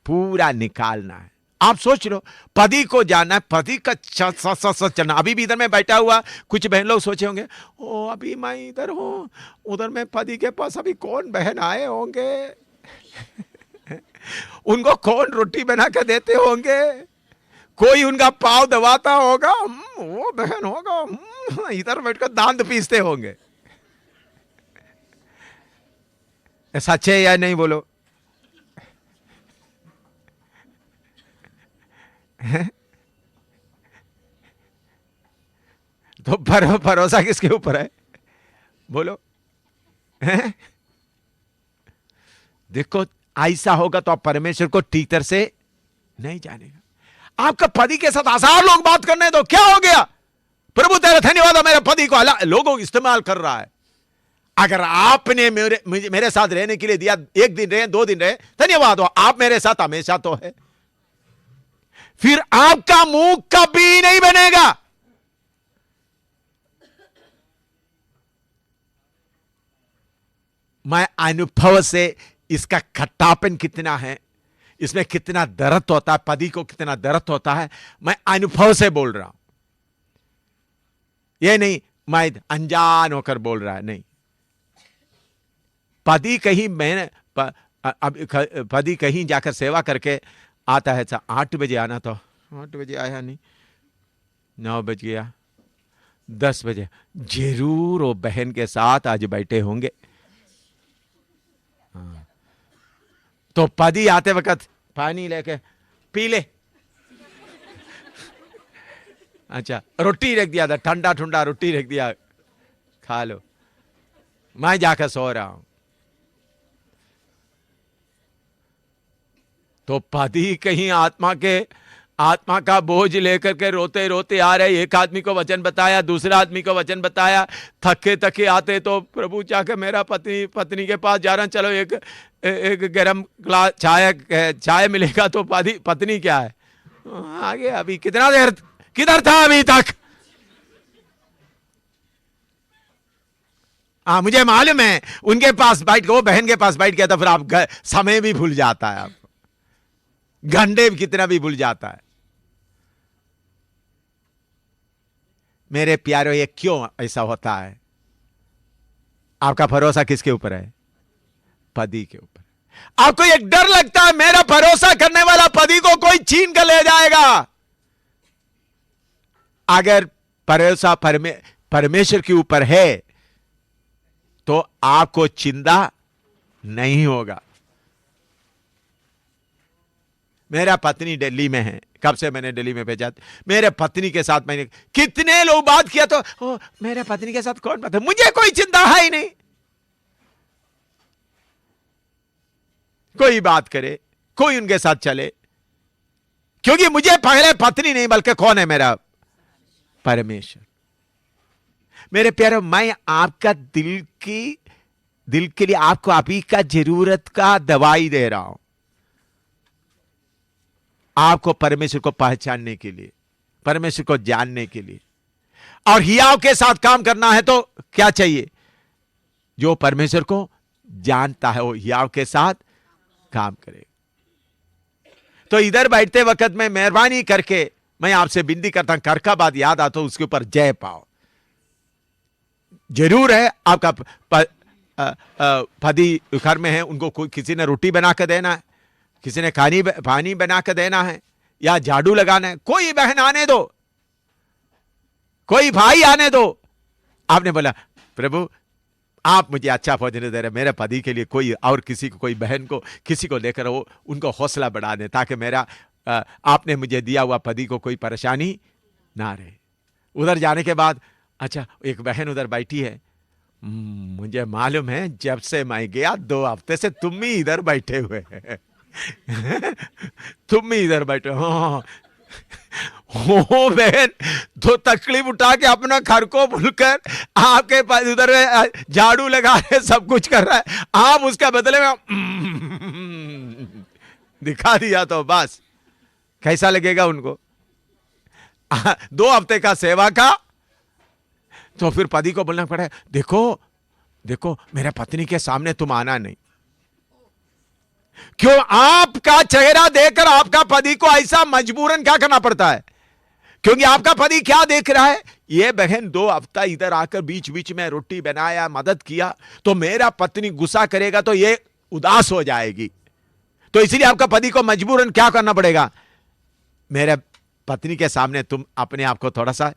पूरा निकालना है। आप सोच लो, पति को जानना है, पति का चलना। अभी भी इधर में बैठा हुआ कुछ बहन लोग सोचे होंगे, ओ अभी मैं इधर हूं, उधर में पति के पास अभी कौन बहन आए होंगे उनको कौन रोटी बना के देते होंगे, कोई उनका पाव दबाता होगा, वो बहन होगा, इधर बैठकर दांत पीसते होंगे। सच है या नहीं? बोलो। तो भरोसा किसके ऊपर है? बोलो। देखो, ऐसा होगा तो आप परमेश्वर को ठीक तरह से नहीं जानेगा। आपका पति के साथ हजार लोग बात करने दो, क्या हो गया? प्रभु तेरा धन्यवाद, मेरे पति को लोगों इस्तेमाल कर रहा है। अगर आपने मेरे साथ रहने के लिए दिया, एक दिन रहे, 2 दिन रहे, धन्यवाद हो, आप मेरे साथ हमेशा तो है। फिर आपका मुंह कभी नहीं बनेगा। मैं अनुभव से इसका खट्टापन कितना है, इसमें कितना दर्द होता है, पति को कितना दर्द होता है, मैं अनुभव से बोल रहा हूं। ये नहीं मैं अनजान होकर बोल रहा है, नहीं। पति कहीं पति कहीं जाकर सेवा करके आता है, 8 बजे आना, तो 8 बजे आया नहीं, 9 बज गया, 10 बजे, जरूर वो बहन के साथ आज बैठे होंगे। हाँ। तो पति आते वक्त पानी लेके पी ले। अच्छा, रोटी रख दिया था, ठंडा ठंडा रोटी रख दिया, खा लो, मैं जाकर सो रहा हूं। तो पति कहीं आत्मा का बोझ लेकर के रोते रोते आ रहे। एक आदमी को वचन बताया, दूसरा आदमी को वचन बताया, थके थके आते तो प्रभु चाहे मेरा पत्नी के पास जा रहा, चलो एक गरम ग्लास चाय मिलेगा। तो पत्नी क्या है, आगे अभी कितना देर, किधर था अभी तक? मुझे मालूम है, उनके पास बैठ गए, वो बहन के पास बैठ गया था, फिर आप समय भी भूल जाता है, आपको घंटे कितना भी भूल जाता है। मेरे प्यारों, ये क्यों ऐसा होता है? आपका भरोसा किसके ऊपर है? पति के ऊपर। आपको एक डर लगता है मेरा भरोसा करने वाला पति को कोई छीन कर ले जाएगा। अगर भरोसा परमेश्वर के ऊपर है तो आपको चिंता नहीं होगा। मेरा पत्नी दिल्ली में है, कब से मैंने दिल्ली में भेजा, मेरे पत्नी के साथ मैंने कितने लोग बात किया तो ओ, मेरे पत्नी के साथ कौन बात है, मुझे कोई चिंता है ही नहीं। कोई बात करे, कोई उनके साथ चले, क्योंकि मुझे पहले पत्नी नहीं बल्कि कौन है? मेरा परमेश्वर। मेरे प्यारे, मैं आपका दिल के लिए आपको अभी का जरूरत का दवाई दे रहा हूं, आपको परमेश्वर को पहचानने के लिए, परमेश्वर को जानने के लिए। और हियाव के साथ काम करना है तो क्या चाहिए? जो परमेश्वर को जानता है वो हियाव के साथ काम करे। तो इधर बैठते वक्त में मेहरबानी करके मैं आपसे विनती करता हूं, कर का बात याद आता तो उसके ऊपर जय पाओ। जरूर है आपका पति घर में है, उनको कोई किसी ने रोटी बना कर देना है, किसी ने पानी बना कर देना है, या झाड़ू लगाना है। कोई बहन आने दो, कोई भाई आने दो। आपने बोला प्रभु आप मुझे अच्छा भोजन दे रहे, मेरे पति के लिए कोई और किसी को, कोई बहन को, किसी को लेकर वो उनको हौसला बढ़ा दे, ताकि मेरा आपने मुझे दिया हुआ पति को कोई परेशानी ना रहे। उधर जाने के बाद अच्छा एक बहन उधर बैठी है, मुझे मालूम है जब से मैं गया 2 हफ्ते से तुम ही इधर बैठे हुए हैं तुम ही इधर बैठे हो। हो बहन तो तकलीफ उठा के अपना घर को भूलकर आपके पास उधर झाड़ू लगा रहे, सब कुछ कर रहा है, आप उसका बदले में दिखा दिया तो बस कैसा लगेगा उनको? 2 हफ्ते का सेवा का, तो फिर पति को बोलना पड़ा देखो देखो मेरे पत्नी के सामने तुम आना नहीं। क्यों? आपका चेहरा देखकर आपका पति को ऐसा मजबूरन क्या करना पड़ता है? क्योंकि आपका पति क्या देख रहा है? ये बहन 2 हफ्ता इधर आकर बीच बीच में रोटी बनाया, मदद किया, तो मेरा पत्नी गुस्सा करेगा तो ये उदास हो जाएगी। तो इसलिए आपका पति को मजबूरन क्या करना पड़ेगा? मेरे पत्नी के सामने तुम अपने आप को थोड़ा सा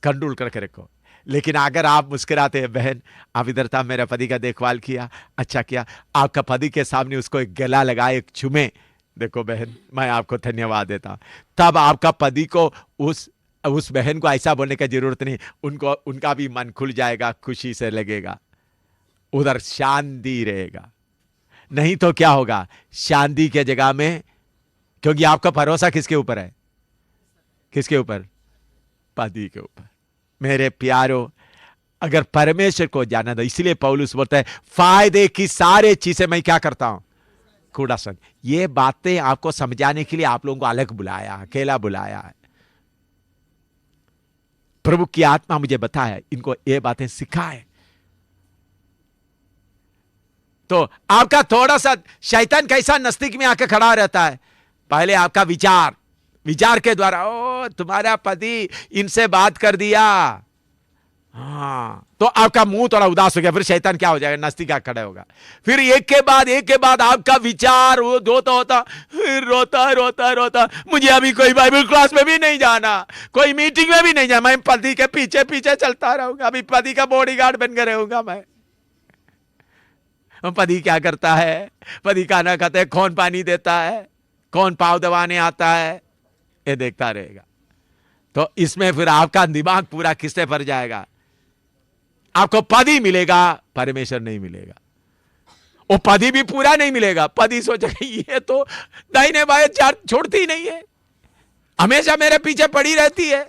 कंट्रोल करके रखो। लेकिन अगर आप मुस्कुराते हैं, बहन आप इधर था, मेरे पति का देखभाल किया, अच्छा किया, आपका पति के सामने उसको एक गला लगाए, एक चुमे, देखो बहन मैं आपको धन्यवाद देता, तब आपका पति को उस बहन को ऐसा बोलने की जरूरत नहीं, उनका भी मन खुल जाएगा, खुशी से लगेगा, उधर शांति रहेगा। नहीं तो क्या होगा? शांति के जगह में, क्योंकि आपका भरोसा किसके ऊपर है? किसके ऊपर? पति के ऊपर। मेरे प्यारो, अगर परमेश्वर को जाना, तो इसलिए पौलुस बोलता है फायदे की सारे चीजें मैं क्या करता हूं? कूड़ा सन। ये बातें आपको समझाने के लिए आप लोगों को अलग बुलाया, अकेला बुलाया है। प्रभु की आत्मा मुझे बताया, इनको ये बातें सिखाए। तो आपका थोड़ा सा शैतान कैसा नजदीक में आकर खड़ा रहता है? पहले आपका विचार के द्वारा, ओ तुम्हारा पति इनसे बात कर दिया, हाँ, तो आपका मुंह थोड़ा उदास हो गया, फिर शैतान क्या हो जाएगा? नजदीक आकर खड़ा होगा। फिर एक के बाद आपका विचार होता, फिर रोता, मुझे अभी कोई बाइबल क्लास में भी नहीं जाना, कोई मीटिंग में भी नहीं जाना, मैं पति के पीछे पीछे चलता रहूंगा, अभी पति का बॉडीगार्ड बनकर रहूंगा मैं। पति क्या करता है? पति खाना खाते हैं, कौन पानी देता है, कौन पाव दबाने आता है, ये देखता रहेगा। तो इसमें फिर आपका दिमाग पूरा किससे भर जाएगा? आपको पति मिलेगा, परमेश्वर नहीं मिलेगा। वो पति भी पूरा नहीं मिलेगा। पति सोचेगा ये तो दाहिने बाएं छोड़ती ही नहीं है, हमेशा मेरे पीछे पड़ी रहती है,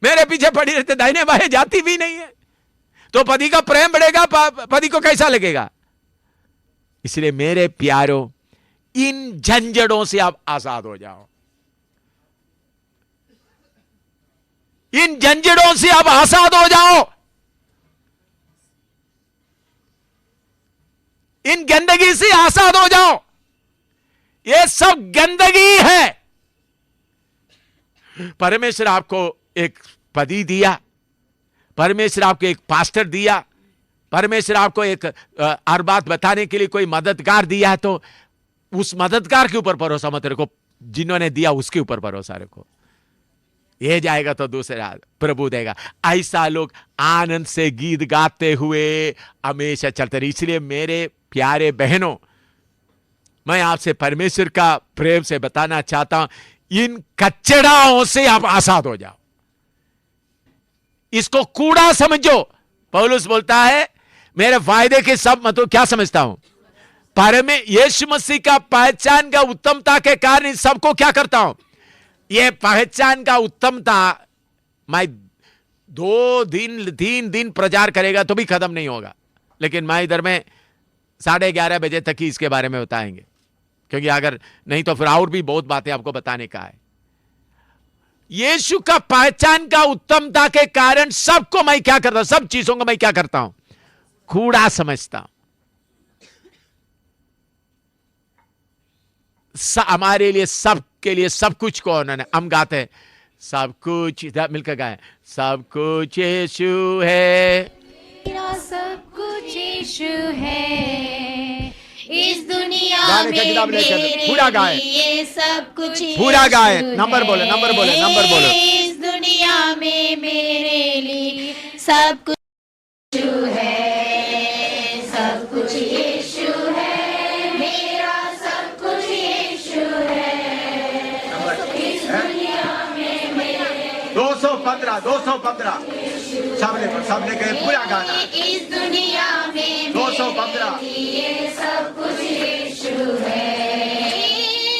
मेरे पीछे पड़ी रहती है, दाहिने बाएं जाती भी नहीं है। तो पति का प्रेम बढ़ेगा, पति को कैसा लगेगा? इसलिए मेरे प्यारो, इन झंझटों से आप आजाद हो जाओ, इन झंझटों से आप आजाद हो जाओ, इन गंदगी से आजाद हो जाओ। ये सब गंदगी है, परमेश्वर आपको एक पदी दिया, परमेश्वर आपको एक पास्टर दिया, परमेश्वर आपको एक हर बात बताने के लिए कोई मददगार दिया है, तो उस मददगार के ऊपर भरोसा मत रखो, जिन्होंने दिया उसके ऊपर भरोसा रखो। ये जाएगा तो दूसरा प्रभु देगा। ऐसा लोग आनंद से गीत गाते हुए हमेशा चलते रहे। इसलिए मेरे प्यारे बहनों, मैं आपसे परमेश्वर का प्रेम से बताना चाहता हूं, इन कचड़ाओं से आप आजाद हो जाओ, इसको कूड़ा समझो। पौलुस बोलता है मेरे फायदे के सब मतलब क्या समझता हूं, यीशु मसीह का पहचान का उत्तमता के कारण इन सबको क्या करता हूं, ये पहचान का उत्तमता मैं 3 दिन प्रचार करेगा तो भी खत्म नहीं होगा, लेकिन मैं इधर में 11:30 बजे तक ही इसके बारे में बताएंगे, क्योंकि अगर नहीं तो फिर और भी बहुत बातें आपको बताने का है। यीशु का पहचान का उत्तमता के कारण सबको मैं क्या करता हूं, सब चीजों को मैं क्या करता हूं, कूड़ा समझता हूं। हमारे लिए, सबके लिए सब कुछ को उन्होंने, हम गाते हैं सब कुछ, मिलकर गाए, सब कुछ यीशु है, मेरा सब कुछ यीशु है, इस दुनिया में मेरे पूरा गाए, लिए सब कुछ पूरा गाए, यीशु नंबर बोलो, है। नंबर बोलो, नंबर बोलो। इस दुनिया में मेरे लिए सब कुछ यीशु है, सब कुछ यीशु है, मेरा सब कुछ यीशु है, इस दुनिया में मेरे 215 सबने कहे पूरा गाना, इस दुनिया में 215 ये सब कुछ यीशु है।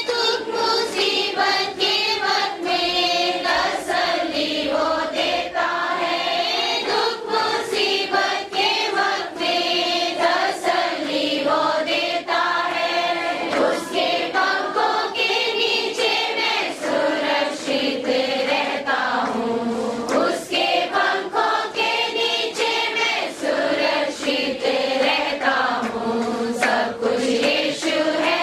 दुख मुसीबत के वक्त में तसल्ली वो देता है, दुख मुसीबत के वक्त में तसल्ली वो देता है, उसके पंखों के नीचे मैं सुरक्षित रहता हूँ, उसके पंखों के नीचे मैं सुरक्षित रहता हूँ, सब कुछ यीशु है,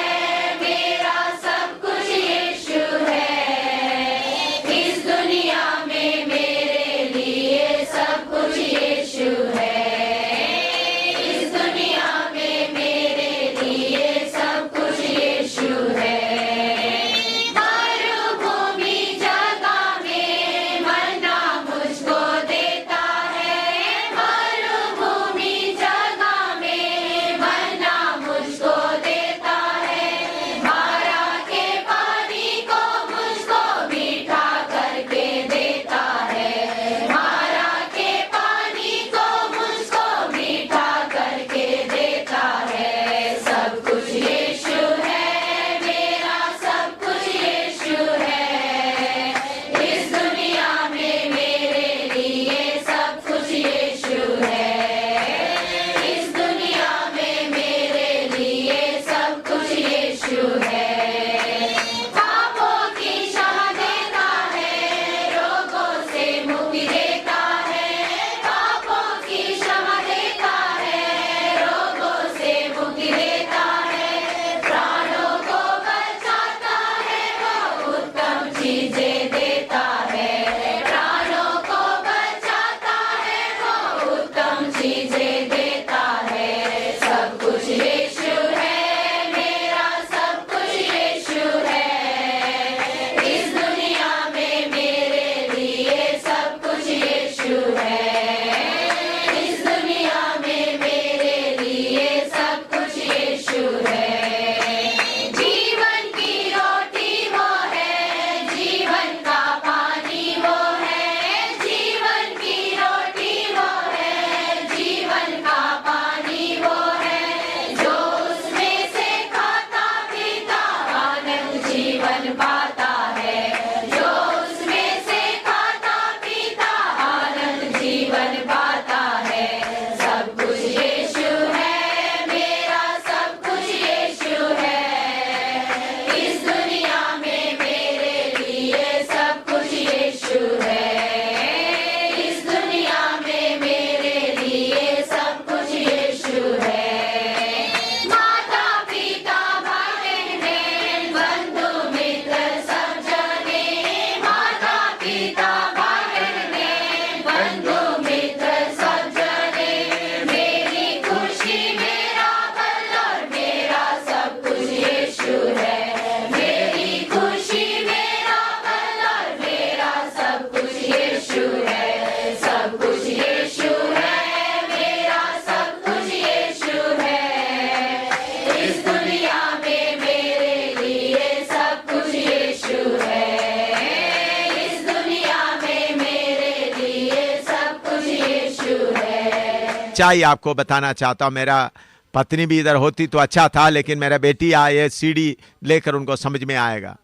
सच्चाई आपको बताना चाहता हूं। मेरा पत्नी भी इधर होती तो अच्छा था, लेकिन मेरा बेटी आए सीढ़ी लेकर उनको समझ में आएगा।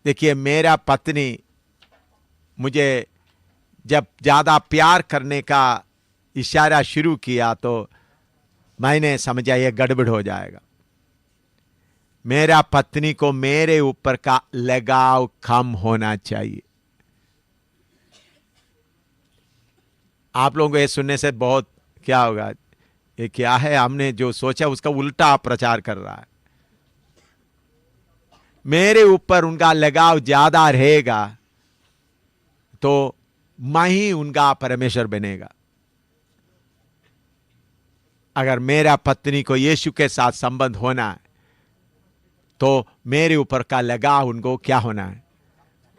देखिए, मेरा पत्नी मुझे जब ज्यादा प्यार करने का इशारा शुरू किया तो मैंने समझा ये गड़बड़ हो जाएगा। मेरा पत्नी को मेरे ऊपर का लगाव कम होना चाहिए। आप लोगों को ये सुनने से बहुत क्या होगा, ये क्या है, हमने जो सोचा उसका उल्टा प्रचार कर रहा है। मेरे ऊपर उनका लगाव ज्यादा रहेगा तो मैं ही उनका परमेश्वर बनेगा। अगर मेरा पत्नी को यीशु के साथ संबंध होना है तो मेरे ऊपर का लगाव उनको क्या होना है,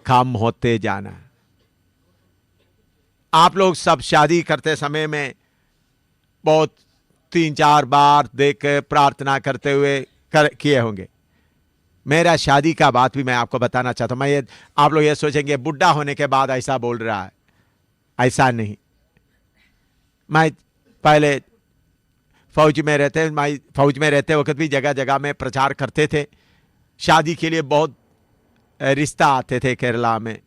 कम होते जाना है। आप लोग सब शादी करते समय में बहुत 3-4 बार देख प्रार्थना करते हुए किए होंगे। मेरा शादी का बात भी मैं आपको बताना चाहता हूं। आप लोग ये सोचेंगे बुढ़ा होने के बाद ऐसा बोल रहा है, ऐसा नहीं। मैं पहले फौज में रहते वक्त भी जगह जगह में प्रचार करते थे। शादी के लिए बहुत रिश्ता आते थे केरला में,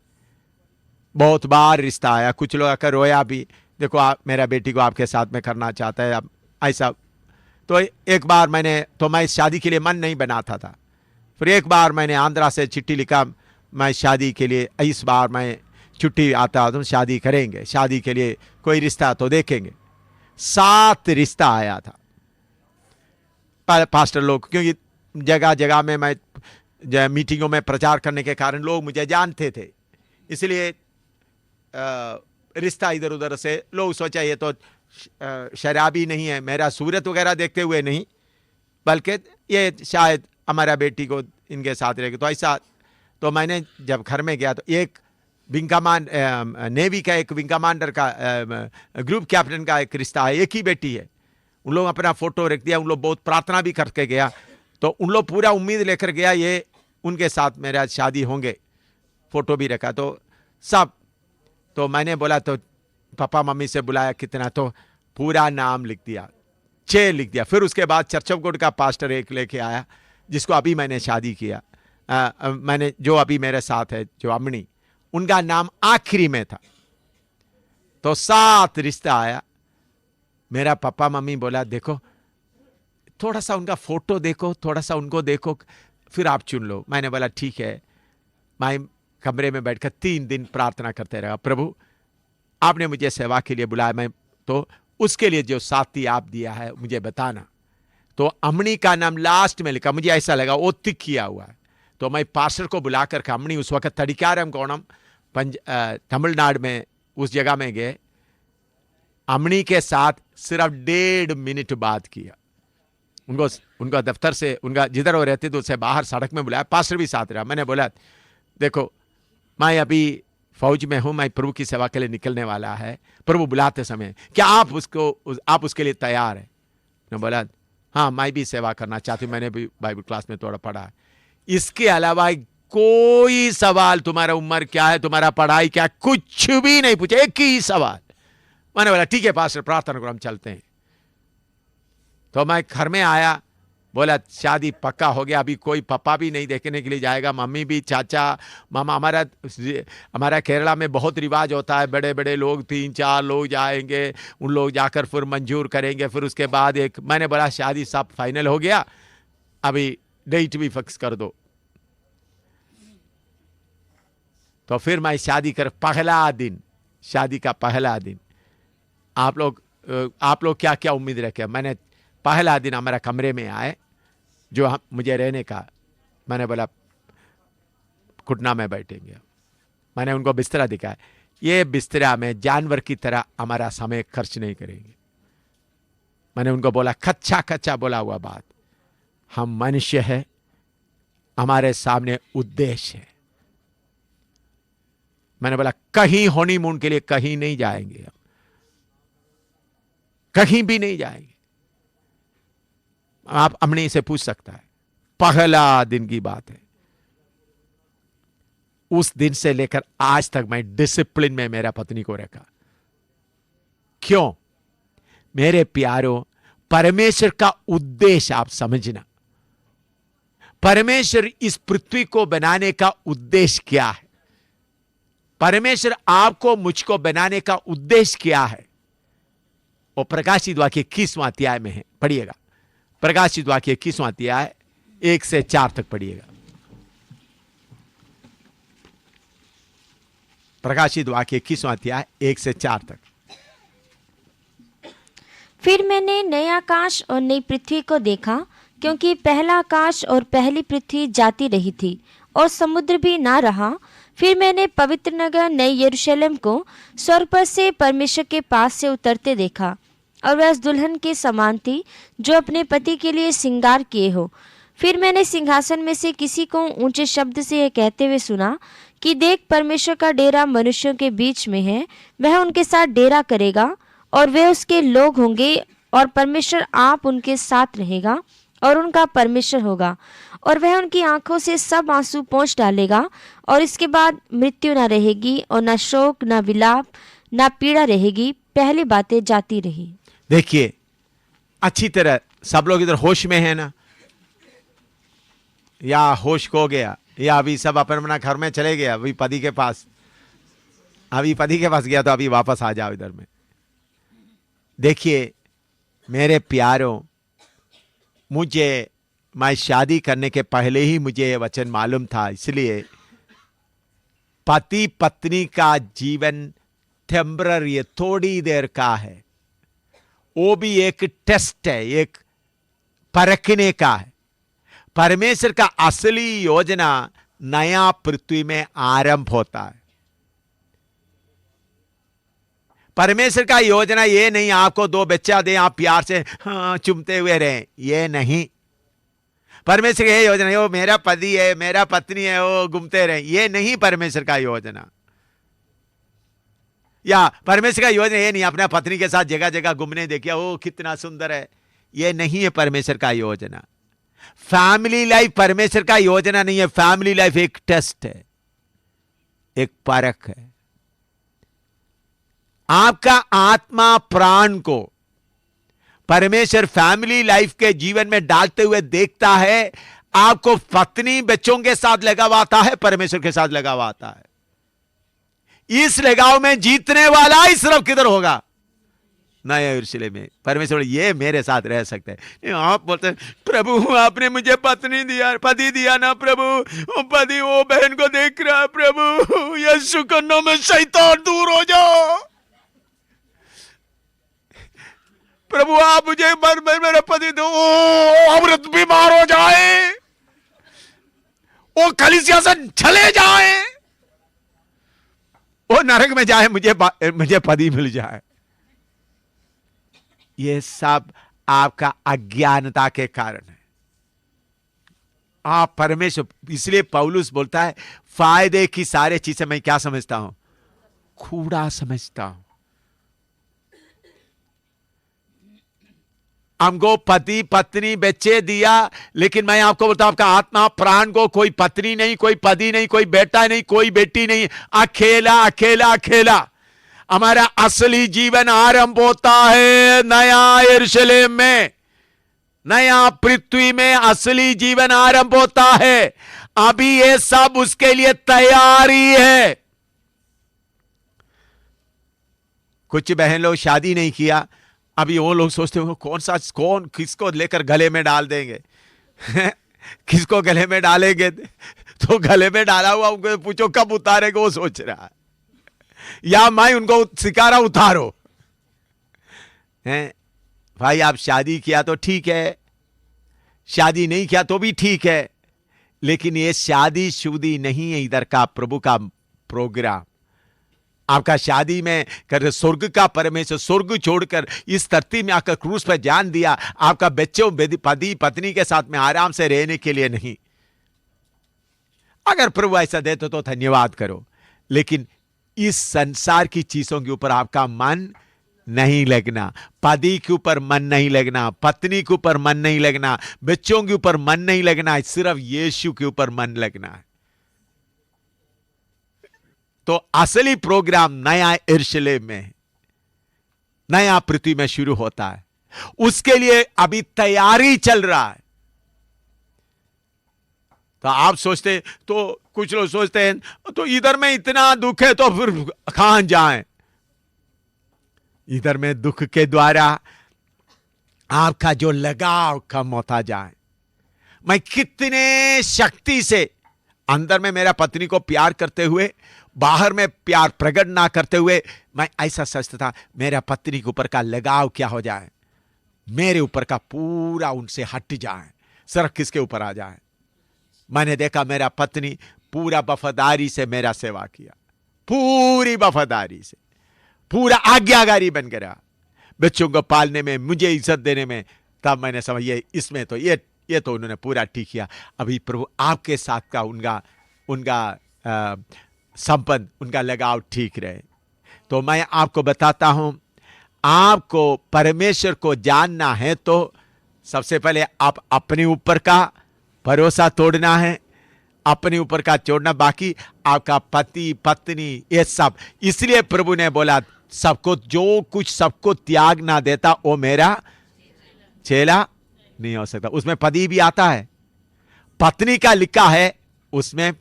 बहुत बार रिश्ता आया। कुछ लोग आकर रोया भी, देखो आप मेरा बेटी को आपके साथ में करना चाहता है, अब ऐसा। तो एक बार मैं शादी के लिए मन नहीं बनाता था। फिर एक बार मैंने आंध्रा से चिट्ठी लिखा, मैं शादी के लिए इस बार मैं छुट्टी आता हूं, शादी करेंगे, शादी के लिए कोई रिश्ता तो देखेंगे। 7 रिश्ता आया था पास्टर लोग, क्योंकि जगह जगह में मैं मीटिंगों में प्रचार करने के कारण लोग मुझे जानते थे, इसलिए रिश्ता इधर उधर से लोग सोचा ये तो शराबी नहीं है, मेरा सूरत वगैरह देखते हुए नहीं, बल्कि ये शायद हमारा बेटी को इनके साथ रहेगी। तो ऐसा, तो मैंने जब घर में गया तो एक विंग कमांड नेवी का एक विंग कमांडर का ग्रुप कैप्टन का एक रिश्ता है, एक ही बेटी है। उन लोग अपना फोटो रख दिया, उन लोग बहुत प्रार्थना भी करके गया, तो उन लोग पूरा उम्मीद लेकर गया ये उनके साथ मेरा शादी होंगे, फोटो भी रखा। तो सब, तो मैंने बोला तो पापा मम्मी से बुलाया कितना, तो पूरा नाम लिख दिया, 6 लिख दिया। फिर उसके बाद चर्च ऑफ गॉड का पास्टर एक लेके आया, जिसको अभी मैंने शादी किया, मैंने जो अभी मेरे साथ है, जो अमनी, उनका नाम आखिरी में था। तो 7 रिश्ता आया। मेरा पापा मम्मी बोला देखो थोड़ा सा उनका फोटो देखो, थोड़ा सा उनको देखो, फिर आप चुन लो। मैंने बोला ठीक है। मैं कमरे में बैठकर 3 दिन प्रार्थना करते रहा, प्रभु आपने मुझे सेवा के लिए बुलाया, मैं तो उसके लिए जो साथी आप दिया है मुझे बताना। तो अमनी का नाम लास्ट में लिखा, मुझे ऐसा लगा वो तिक किया हुआ है। तो मैं पास्टर को बुलाकर अमनी, उस वक्त तड़िकारम कोणम तमिलनाडु में उस जगह में गए, अमनी के साथ सिर्फ 1.5 मिनट बात किया। उनका दफ्तर से, उनका जिधर वो रहते थे उससे बाहर सड़क में बुलाया, पास्टर भी साथ रहा। मैंने बोला देखो मैं अभी फौज में हूं, मैं प्रभु की सेवा के लिए निकलने वाला है, प्रभु बुलाते समय क्या आप उसके लिए तैयार है? मैं बोला हाँ मैं भी सेवा करना चाहती हूँ, मैंने भी बाइबल क्लास में थोड़ा पढ़ा है। इसके अलावा कोई सवाल, तुम्हारा उम्र क्या है, तुम्हारा पढ़ाई क्या, कुछ भी नहीं पूछा, एक ही सवाल। मैंने बोला ठीक है पास्टर प्रार्थना करो, हम चलते हैं। तो मैं घर में आया, बोला शादी पक्का हो गया, अभी कोई पापा भी नहीं देखने के लिए जाएगा, मम्मी भी, चाचा मामा। हमारा केरला में बहुत रिवाज होता है, बड़े बड़े लोग 3-4 लोग जाएंगे, उन लोग जाकर फिर मंजूर करेंगे, फिर उसके बाद एक। मैंने बोला शादी सब फाइनल हो गया, अभी डेट भी फिक्स कर दो। तो फिर मैं शादी कर पहला दिन, शादी का पहला दिन, आप लोग क्या क्या उम्मीद रखे? मैंने पहला दिन हमारा कमरे में आए जो मुझे रहने का, मैंने बोला घुटना में बैठेंगे। मैंने उनको बिस्तरा दिखाया, ये बिस्तरा में जानवर की तरह हमारा समय खर्च नहीं करेंगे। मैंने उनको बोला कच्चा कच्चा बोला हुआ बात, हम मनुष्य है, हमारे सामने उद्देश्य है। मैंने बोला कहीं हनीमून के लिए कहीं नहीं जाएंगे, हम कहीं भी नहीं जाएंगे। आप अमनी से पूछ सकता है, पहला दिन की बात है। उस दिन से लेकर आज तक मैं डिसिप्लिन में मेरा पत्नी को रखा। क्यों? मेरे प्यारों, परमेश्वर का उद्देश्य आप समझना। परमेश्वर इस पृथ्वी को बनाने का उद्देश्य क्या है? परमेश्वर आपको मुझको बनाने का उद्देश्य क्या है? वो प्रकाशित वाक्य 21वां अध्याय में है, पढ़िएगा। प्रकाशित वाक्य 21वां अध्याय 1 से 4 तक पढ़िएगा। प्रकाशित वाक्य 21वां अध्याय 1 से 4 तक। फिर मैंने नए आकाश और नई पृथ्वी को देखा, क्योंकि पहला आकाश और पहली पृथ्वी जाती रही थी और समुद्र भी ना रहा। फिर मैंने पवित्र नगर नई यरूशलेम को स्वर्ग पर से परमेश्वर के पास से उतरते देखा, और वह उस दुल्हन के समान थी जो अपने पति के लिए श्रृंगार किए हो। फिर मैंने सिंहासन में से किसी को ऊंचे शब्द से यह कहते हुए सुना कि देख, परमेश्वर का डेरा मनुष्यों के बीच में है। वह उनके साथ डेरा करेगा और वे उसके लोग होंगे, और परमेश्वर आप उनके साथ रहेगा और उनका परमेश्वर होगा, और वह उनकी आंखों से सब आंसू पोंछ डालेगा। और इसके बाद मृत्यु ना रहेगी, और ना शोक, ना विलाप, ना पीड़ा रहेगी। पहली बातें जाती रही। देखिए, अच्छी तरह सब लोग इधर होश में है ना, या होश खो गया, या अभी सब अपना घर में चले गया, अभी पति के पास, अभी पति के पास गया तो अभी वापस आ जाओ इधर में। देखिए मेरे प्यारों, मैं शादी करने के पहले ही मुझे ये वचन मालूम था, इसलिए पति पत्नी का जीवन टेम्पररी, थोड़ी देर का है। वो भी एक टेस्ट है, एक परखने का है। परमेश्वर का असली योजना नया पृथ्वी में आरंभ होता है। परमेश्वर का योजना ये नहीं आपको 2 बच्चा दे, आप प्यार से चुमते हुए रहें, ये नहीं। परमेश्वर की ये योजना है, वो मेरा पति है, मेरा पत्नी है, वो घूमते रहें, ये नहीं परमेश्वर का योजना। या परमेश्वर का योजना ये नहीं अपना पत्नी के साथ जगह जगह घूमने देखिए, वो कितना सुंदर है, ये नहीं है परमेश्वर का योजना। फैमिली लाइफ परमेश्वर का योजना नहीं है। फैमिली लाइफ एक टेस्ट है, एक परख है। आपका आत्मा प्राण को परमेश्वर फैमिली लाइफ के जीवन में डालते हुए देखता है। आपको पत्नी बच्चों के साथ लगावाता है, परमेश्वर के साथ लगावाता है। इस लगाव में जीतने वाला ही सिर्फ किधर होगा? नया यरूशलेम में। परमेश्वर ये मेरे साथ रह सकते हैं। आप बोलते हैं प्रभु आपने मुझे पत्नी दिया, पति दिया ना प्रभु, वो पति वो बहन को देख रहा है प्रभु, यीशु के नाम में शैतान दूर हो जाओ प्रभु, आप मुझे मेरा पति दो, औरत बीमार हो जाए, वो कलीसिया से चले जाए, वो नरक में जाए, मुझे पति मिल जाए। ये सब आपका अज्ञानता के कारण है। आप परमेश्वर, इसलिए पौलुस बोलता है फायदे की सारे चीजें मैं क्या समझता हूं? कूड़ा समझता हूं। हमको पति पत्नी बच्चे दिया, लेकिन मैं आपको बोलता हूं आपका आत्मा प्राण को कोई पत्नी नहीं, कोई पति नहीं, कोई बेटा नहीं, कोई बेटी नहीं, अकेला अकेला अकेला। हमारा असली जीवन आरंभ होता है नया यरूशलेम में, नया पृथ्वी में असली जीवन आरंभ होता है। अभी ये सब उसके लिए तैयारी है। कुछ बहन लोग शादी नहीं किया, अभी वो लोग सोचते हो कौन किसको लेकर गले में डाल देंगे किसको गले में डालेंगे, तो गले में डाला हुआ उनको पूछो कब उतारेगा, वो सोच रहा है। या मैं उनको सिखा रहा उतारो हैं। भाई आप शादी किया तो ठीक है, शादी नहीं किया तो भी ठीक है, लेकिन ये शादी शुदी नहीं है इधर का प्रभु का प्रोग्राम। आपका शादी में कर स्वर्ग का परमेश्वर स्वर्ग छोड़कर इस धरती में आकर क्रूस पर जान दिया, आपका बच्चों पति पत्नी के साथ में आराम से रहने के लिए नहीं। अगर प्रभु ऐसा देते तो धन्यवाद करो, लेकिन इस संसार की चीजों के ऊपर आपका मन नहीं लगना, पति के ऊपर मन नहीं लगना, पत्नी के ऊपर मन नहीं लगना, बच्चों के ऊपर मन नहीं लगना, सिर्फ यीशु के ऊपर मन लगना है। तो असली प्रोग्राम नया यरूशलेम में, नया पृथ्वी में शुरू होता है। उसके लिए अभी तैयारी चल रहा है। तो आप सोचते, तो कुछ लोग सोचते हैं तो इधर में इतना दुख है तो फिर कहां जाएं। इधर में दुख के द्वारा आपका जो लगाव कम होता जाए। मैं कितने शक्ति से अंदर में मेरा पत्नी को प्यार करते हुए बाहर में प्यार प्रकट ना करते हुए मैं ऐसा सोचता था मेरा पत्नी के ऊपर का लगाव क्या हो जाए, मेरे ऊपर का पूरा उनसे हट जाए, सिर्फ किसके ऊपर आ जाए। मैंने देखा मेरा पत्नी पूरा वफादारी से मेरा सेवा किया, पूरी वफादारी से, पूरा आज्ञाकारी बन गया बच्चों को पालने में, मुझे इज्जत देने में। तब मैंने समझ ये इसमें तो ये तो उन्होंने पूरा ठीक किया। अभी प्रभु आपके साथ का उनका संबंध, उनका लगाव ठीक रहे। तो मैं आपको बताता हूं, आपको परमेश्वर को जानना है तो सबसे पहले आप अपने ऊपर का भरोसा तोड़ना है, अपने ऊपर का छोड़ना, बाकी आपका पति पत्नी ये सब। इसलिए प्रभु ने बोला सबको, जो कुछ सबको त्याग ना देता वो मेरा चेला नहीं हो सकता। उसमें पति भी आता है, पत्नी का लिखा है, उसमें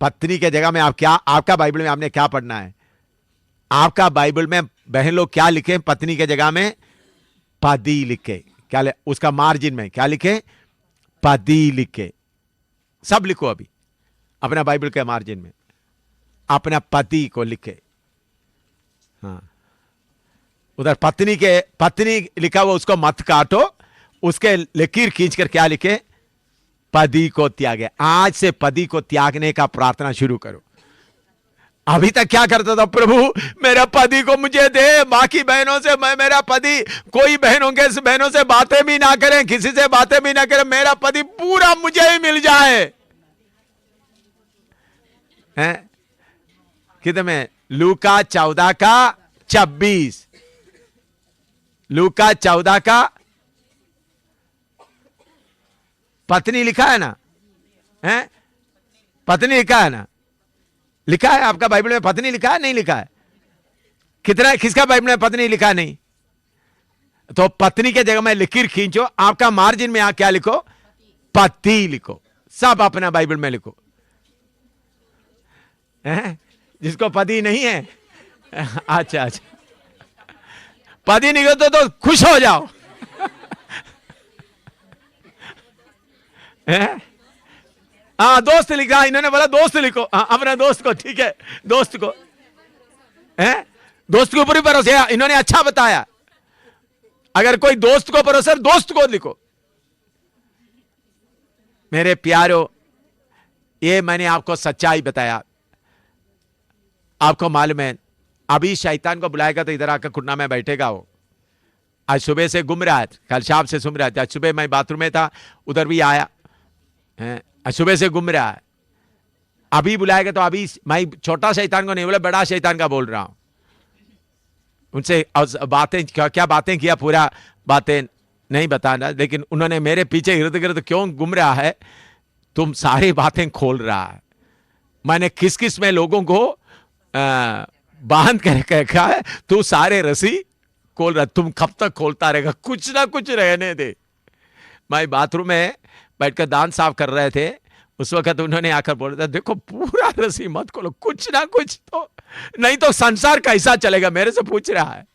पत्नी के जगह में आप क्या, आपका बाइबल में आपने क्या पढ़ना है? आपका बाइबल में बहन लोग क्या लिखे? पत्नी के जगह में पति लिखे। क्या उसका मार्जिन में क्या लिखे? पति लिखे। सब लिखो अभी अपना बाइबल के मार्जिन में अपना पति को लिखे। हाँ, उधर पत्नी लिखा हुआ उसको मत काटो, उसके लकीर खींचकर क्या लिखे? पति को त्यागे। आज से पति को त्यागने का प्रार्थना शुरू करो। अभी तक क्या करता था? प्रभु मेरा पति को मुझे दे, बाकी बहनों से मैं, मेरा पति कोई बहनों से बातें भी ना करें, किसी से बातें भी ना करें, मेरा पति पूरा मुझे ही मिल जाए। हैं कितने में? लूका 14 का 26, लूका 14 का पत्नी लिखा है ना? हैं पत्नी लिखा है ना? लिखा है आपका बाइबल में पत्नी लिखा है? नहीं लिखा है? कितना, किसका बाइबल में पत्नी लिखा नहीं? तो पत्नी के जगह में लकीर खींचो, आपका मार्जिन में क्या लिखो? पति लिखो। सब अपना बाइबल में लिखो। जिसको पति नहीं है, अच्छा, पति नहीं हो तो खुश हो जाओ। हाँ, दोस्त लिखा, इन्होंने बोला दोस्त लिखो। अपना दोस्त को, ठीक है, दोस्त को, दोस्त के ऊपर ही भरोसा, इन्होंने अच्छा बताया। अगर कोई दोस्त को भरोसा, दोस्त को लिखो। मेरे प्यारो, ये मैंने आपको सच्चाई बताया। आपको मालूम है, अभी शैतान को बुलाएगा तो इधर आकर घुटना में बैठेगा वो। आज सुबह से घूम रहा है, कल शाम से सुन रहा था। आज सुबह मैं बाथरूम में था, उधर भी आया, सुबह से घूम रहा है। अभी बुलाएगा तो अभी मैं छोटा शैतान को नहीं बोला, बड़ा शैतान का बोल रहा हूं। उनसे बातें क्या बातें किया, पूरा बातें नहीं बताना, लेकिन उन्होंने मेरे पीछे इर्द गिर्द क्यों घूम रहा है, तुम सारी बातें खोल रहा है। मैंने किस किस में लोगों को बांध कर कहा है, तू सारे रस्सी खोल रहा, तुम कब तक खोलता रहेगा? कुछ ना कुछ रहने दे। मैं बाथरूम में बैठकर दांत साफ कर रहे थे, उस वक्त उन्होंने आकर बोल रहा था, देखो पूरा रस्सी मत खोलो, कुछ ना कुछ तो, नहीं तो संसार कैसा चलेगा? मेरे से पूछ रहा है।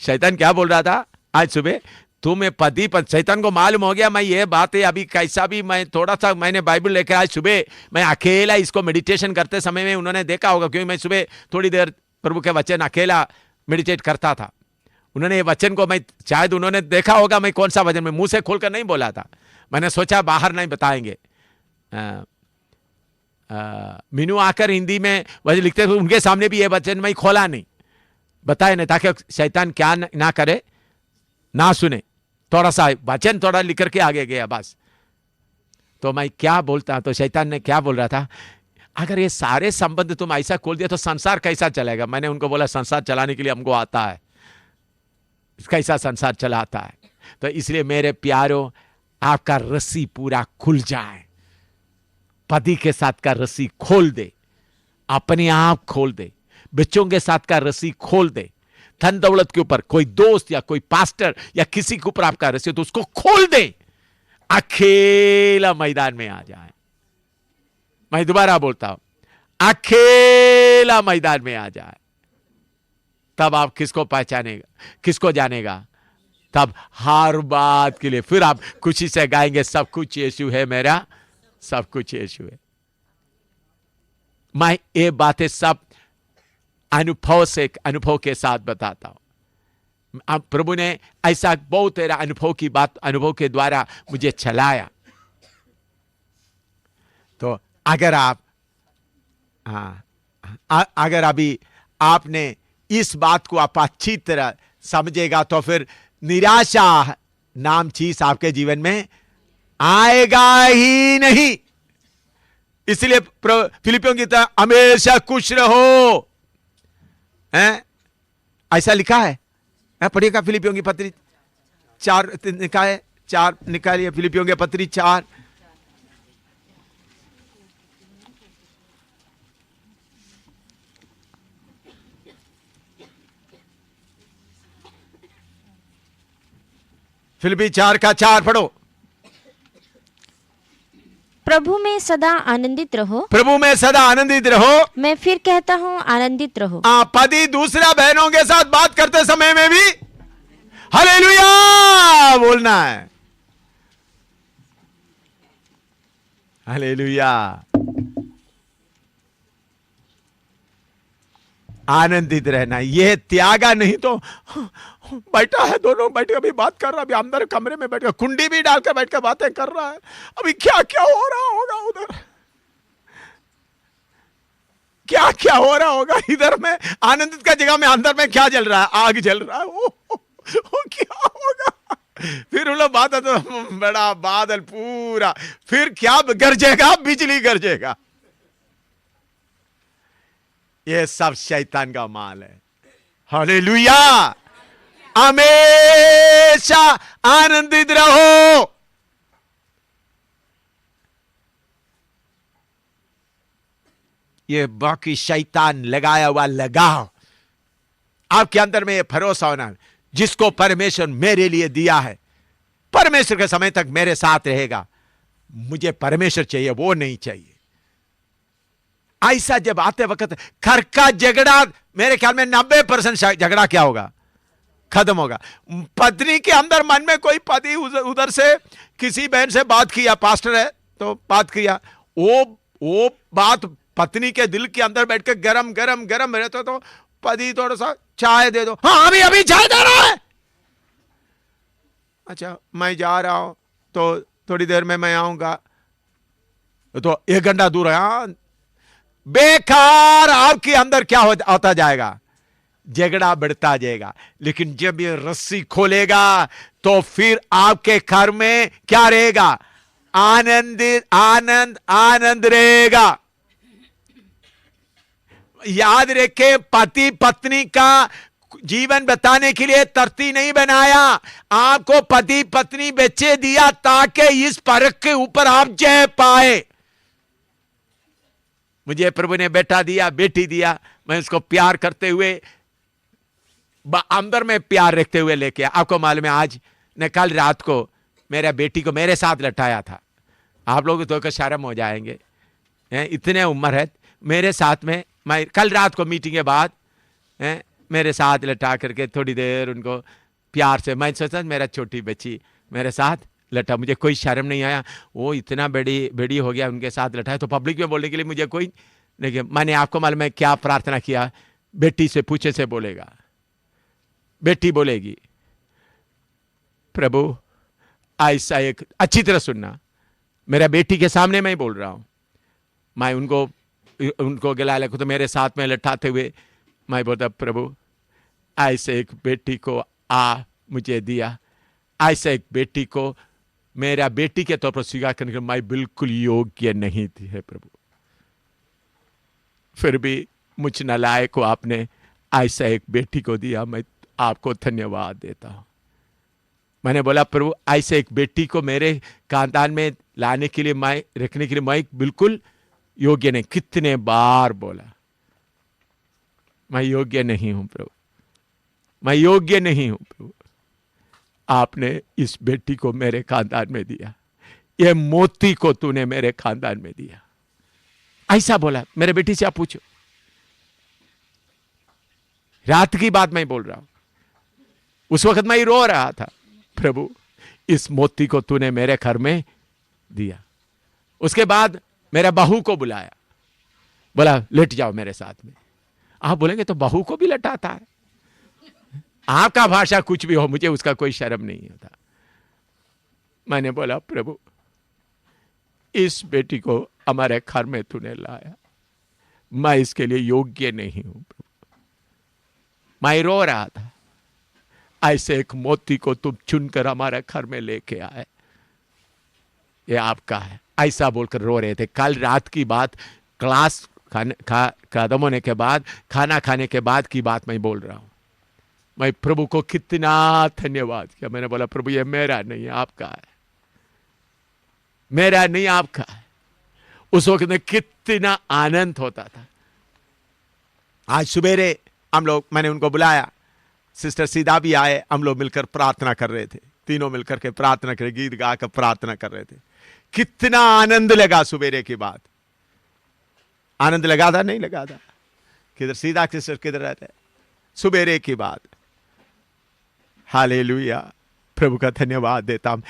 शैतान क्या बोल रहा था आज सुबह? तुम्हें पति पर शैतान को मालूम हो गया मैं ये बातें अभी कैसा भी, मैं थोड़ा सा मैंने बाइबल लेकर आज सुबह मैं अकेला इसको मेडिटेशन करते समय में उन्होंने देखा होगा, क्योंकि मैं सुबह थोड़ी देर प्रभु के वचन अकेला मेडिटेट करता था। उन्होंने ये वचन को, मैं शायद उन्होंने देखा होगा मैं कौन सा वचन, मैं मुंह से खोलकर नहीं बोला था। मैंने सोचा बाहर नहीं बताएंगे। मीनू आकर हिंदी में वजह लिखते थे, उनके सामने भी ये वचन मैं खोला नहीं, बताया नहीं, ताकि शैतान क्या ना करे, ना सुने। थोड़ा सा वचन थोड़ा लिख करके आगे गया बस। तो मैं क्या बोलता, तो शैतान ने क्या बोल रहा था, अगर ये सारे संबंध तुम ऐसा खोल दिया तो संसार कैसा चलेगा? मैंने उनको बोला संसार चलाने के लिए हमको आता है, कैसा संसार चलाता है। तो इसलिए मेरे प्यारों, आपका रस्सी पूरा खुल जाए, पति के साथ का रस्सी खोल दे, अपने आप खोल दे, बच्चों के साथ का रस्सी खोल दे, धन दौलत के ऊपर, कोई दोस्त या कोई पास्टर या किसी के ऊपर आपका रस है तो उसको खोल दें, अकेला मैदान में आ जाए। मैं दोबारा बोलता हूं, अकेला मैदान में आ जाए, तब आप किसको पहचानेगा, किसको जानेगा? तब हर बात के लिए फिर आप खुशी से गाएंगे, सब कुछ यीशु है मेरा, सब कुछ यीशु है। मैं ये बातें सब अनुभव के साथ बताता हूं। अब प्रभु ने ऐसा बहुत तेरा अनुभव के द्वारा मुझे चलाया। तो अगर आप अगर अभी आपने इस बात को आप अच्छी तरह समझेगा तो फिर निराशा नाम चीज आपके जीवन में आएगा ही नहीं। इसलिए फिलिपियों की तरह हमेशा खुश रहो, हैं? ऐसा लिखा है, पढ़िएगा फिलिपियों की पत्री 4 निकालिए, फिलिपियों की पत्री 4। फिलिपी 4 का 4 पढ़ो। प्रभु में सदा आनंदित रहो। प्रभु में सदा आनंदित रहो। मैं फिर कहता हूँ आनंदित रहो। पति दूसरा बहनों के साथ बात करते समय में भी हालेलुया बोलना है। हालेलुया, आनंदित रहना। यह त्यागा नहीं तो बैठा है, दोनों बैठ के अभी बात कर रहा, अभी अंदर कमरे में बैठ कर कुंडी भी डालकर बैठ कर बातें कर रहा है, अभी क्या क्या हो रहा होगा उधर, क्या क्या हो रहा होगा इधर में। आनंदित का जगह में अंदर में क्या जल रहा है, आग जल रहा है। ओ क्या होगा? फिर उन लोग बात है तो बड़ा बादल पूरा, फिर क्या गरजेगा, बिजली गरजेगा। ये सब शैतान का माल है। हालेलुया, हमेशा आनंदित रहो। ये बाकी शैतान लगाया हुआ लगाओ आपके अंदर में, ये भरोसा होना, जिसको परमेश्वर मेरे लिए दिया है, परमेश्वर के समय तक मेरे साथ रहेगा। मुझे परमेश्वर चाहिए, वो नहीं चाहिए। ऐसा जब आते वक्त घर का झगड़ा, मेरे ख्याल में 90% झगड़ा क्या होगा, खत्म होगा। पत्नी के अंदर मन में कोई पति उधर से किसी बहन से बात किया, पास्टर है तो बात किया, वो बात पत्नी के दिल के अंदर बैठ के गरम गरम गरम रहते तो पति थोड़ा सा चाय दे दो, हाँ अभी चाय दे रहा है, अच्छा मैं जा रहा हूं तो थोड़ी देर में मैं आऊंगा, तो 1 घंटा दूर है। हाँ, बेकार आपके अंदर क्या होता जाएगा, झगड़ा बढ़ता जाएगा। लेकिन जब ये रस्सी खोलेगा तो फिर आपके घर में क्या रहेगा, आनंद रहेगा। याद रखे, पति पत्नी का जीवन बताने के लिए धरती नहीं बनाया, आपको पति पत्नी बच्चे दिया ताकि इस परख के ऊपर आप जय पाए। मुझे प्रभु ने बेटा दिया, बेटी दिया, मैं उसको प्यार करते हुए, अंदर में प्यार रखते हुए लेके। आपको मालूम है, आज ने कल रात को मेरा बेटी को मेरे साथ लटाया था। आप लोग तो शर्म हो जाएंगे, इतने उम्र है, मेरे साथ में, मैं कल रात को मीटिंग के बाद मेरे साथ लटा करके थोड़ी देर उनको प्यार से, मैं सोचा मेरा छोटी बच्ची मेरे साथ लटा, मुझे कोई शर्म नहीं आया। वो इतना बड़ी हो गया, उनके साथ लटा है तो पब्लिक में बोलने के लिए मुझे कोई नहीं। मैंने, आपको मालूम है क्या प्रार्थना किया, बेटी से पूछे से बोलेगा, बेटी बोलेगी, प्रभु ऐसा एक, अच्छी तरह सुनना, मेरा बेटी के सामने मैं ही बोल रहा हूं, मैं उनको गिला ले तो मेरे साथ में लटाते हुए मैं बोलता, प्रभु ऐसे एक बेटी को मुझे दिया, ऐसे एक बेटी को मेरा बेटी के तौर पर स्वीकार करने के मैं बिल्कुल योग्य नहीं थी है प्रभु, फिर भी मुझ नालायक को आपने ऐसा एक बेटी को दिया, मैं आपको धन्यवाद देता हूं। मैंने बोला, प्रभु ऐसे एक बेटी को मेरे खानदान में लाने के लिए, मैं रखने के लिए मैं बिल्कुल योग्य नहीं। कितने बार बोला मैं योग्य नहीं हूं प्रभु, मैं योग्य नहीं हूं प्रभु, आपने इस बेटी को मेरे खानदान में दिया, ये मोती को तूने मेरे खानदान में दिया। ऐसा बोला। मेरे बेटी से आप पूछो, रात की बात मैं बोल रहा हूं, उस वक्त मैं रो रहा था, प्रभु इस मोती को तूने मेरे घर में दिया। उसके बाद मेरा बहू को बुलाया, बोला लेट जाओ मेरे साथ में। आप बोलेंगे तो बहू को भी लटाता है। आपका भाषा कुछ भी हो, मुझे उसका कोई शर्म नहीं होता। मैंने बोला प्रभु इस बेटी को हमारे घर में तूने लाया, मैं इसके लिए योग्य नहीं हूं प्रभु। मैं रो रहा था, ऐसे एक मोती को तुम चुनकर हमारे घर में लेके आए, ये आपका है, ऐसा बोलकर रो रहे थे। कल रात की बात, क्लास खत्म होने के बाद, खाना खाने के बाद की बात मैं बोल रहा हूं। मैं प्रभु को कितना धन्यवाद किया। मैंने बोला प्रभु ये मेरा नहीं है, आपका है, मेरा नहीं आपका है। उस वक्त में कितना आनंद होता था। आज सुबेरे हम लोग, मैंने उनको बुलाया, सिस्टर सीधा भी आए, हम लोग मिलकर प्रार्थना कर रहे थे, तीनों मिलकर के प्रार्थना कर, गीत गाकर प्रार्थना कर रहे थे। कितना आनंद लगा सुबेरे की बात। आनंद लगा था नहीं लगा था? किधर सीधा सिस्टर किधर रहते? सुबेरे की बात। हालेलुया, प्रभु का धन्यवाद देता हूं।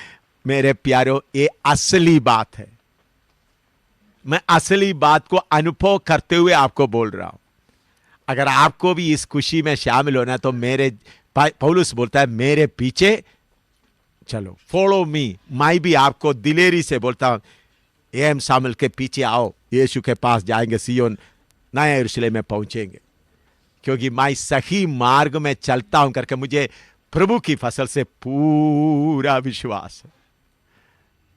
मेरे प्यारों, ये असली बात है। मैं असली बात को अनुभव करते हुए आपको बोल रहा हूं। अगर आपको भी इस खुशी में शामिल होना तो मेरे, पौलुस बोलता है मेरे पीछे चलो, फॉलो मी। मैं भी आपको दिलेरी से बोलता हूं, एम शामिल के पीछे आओ, यीशु के पास जाएंगे, सियोन नया यरूशलेम में पहुंचेंगे। क्योंकि मैं सही मार्ग में चलता हूं करके मुझे प्रभु की फसल से पूरा विश्वास है।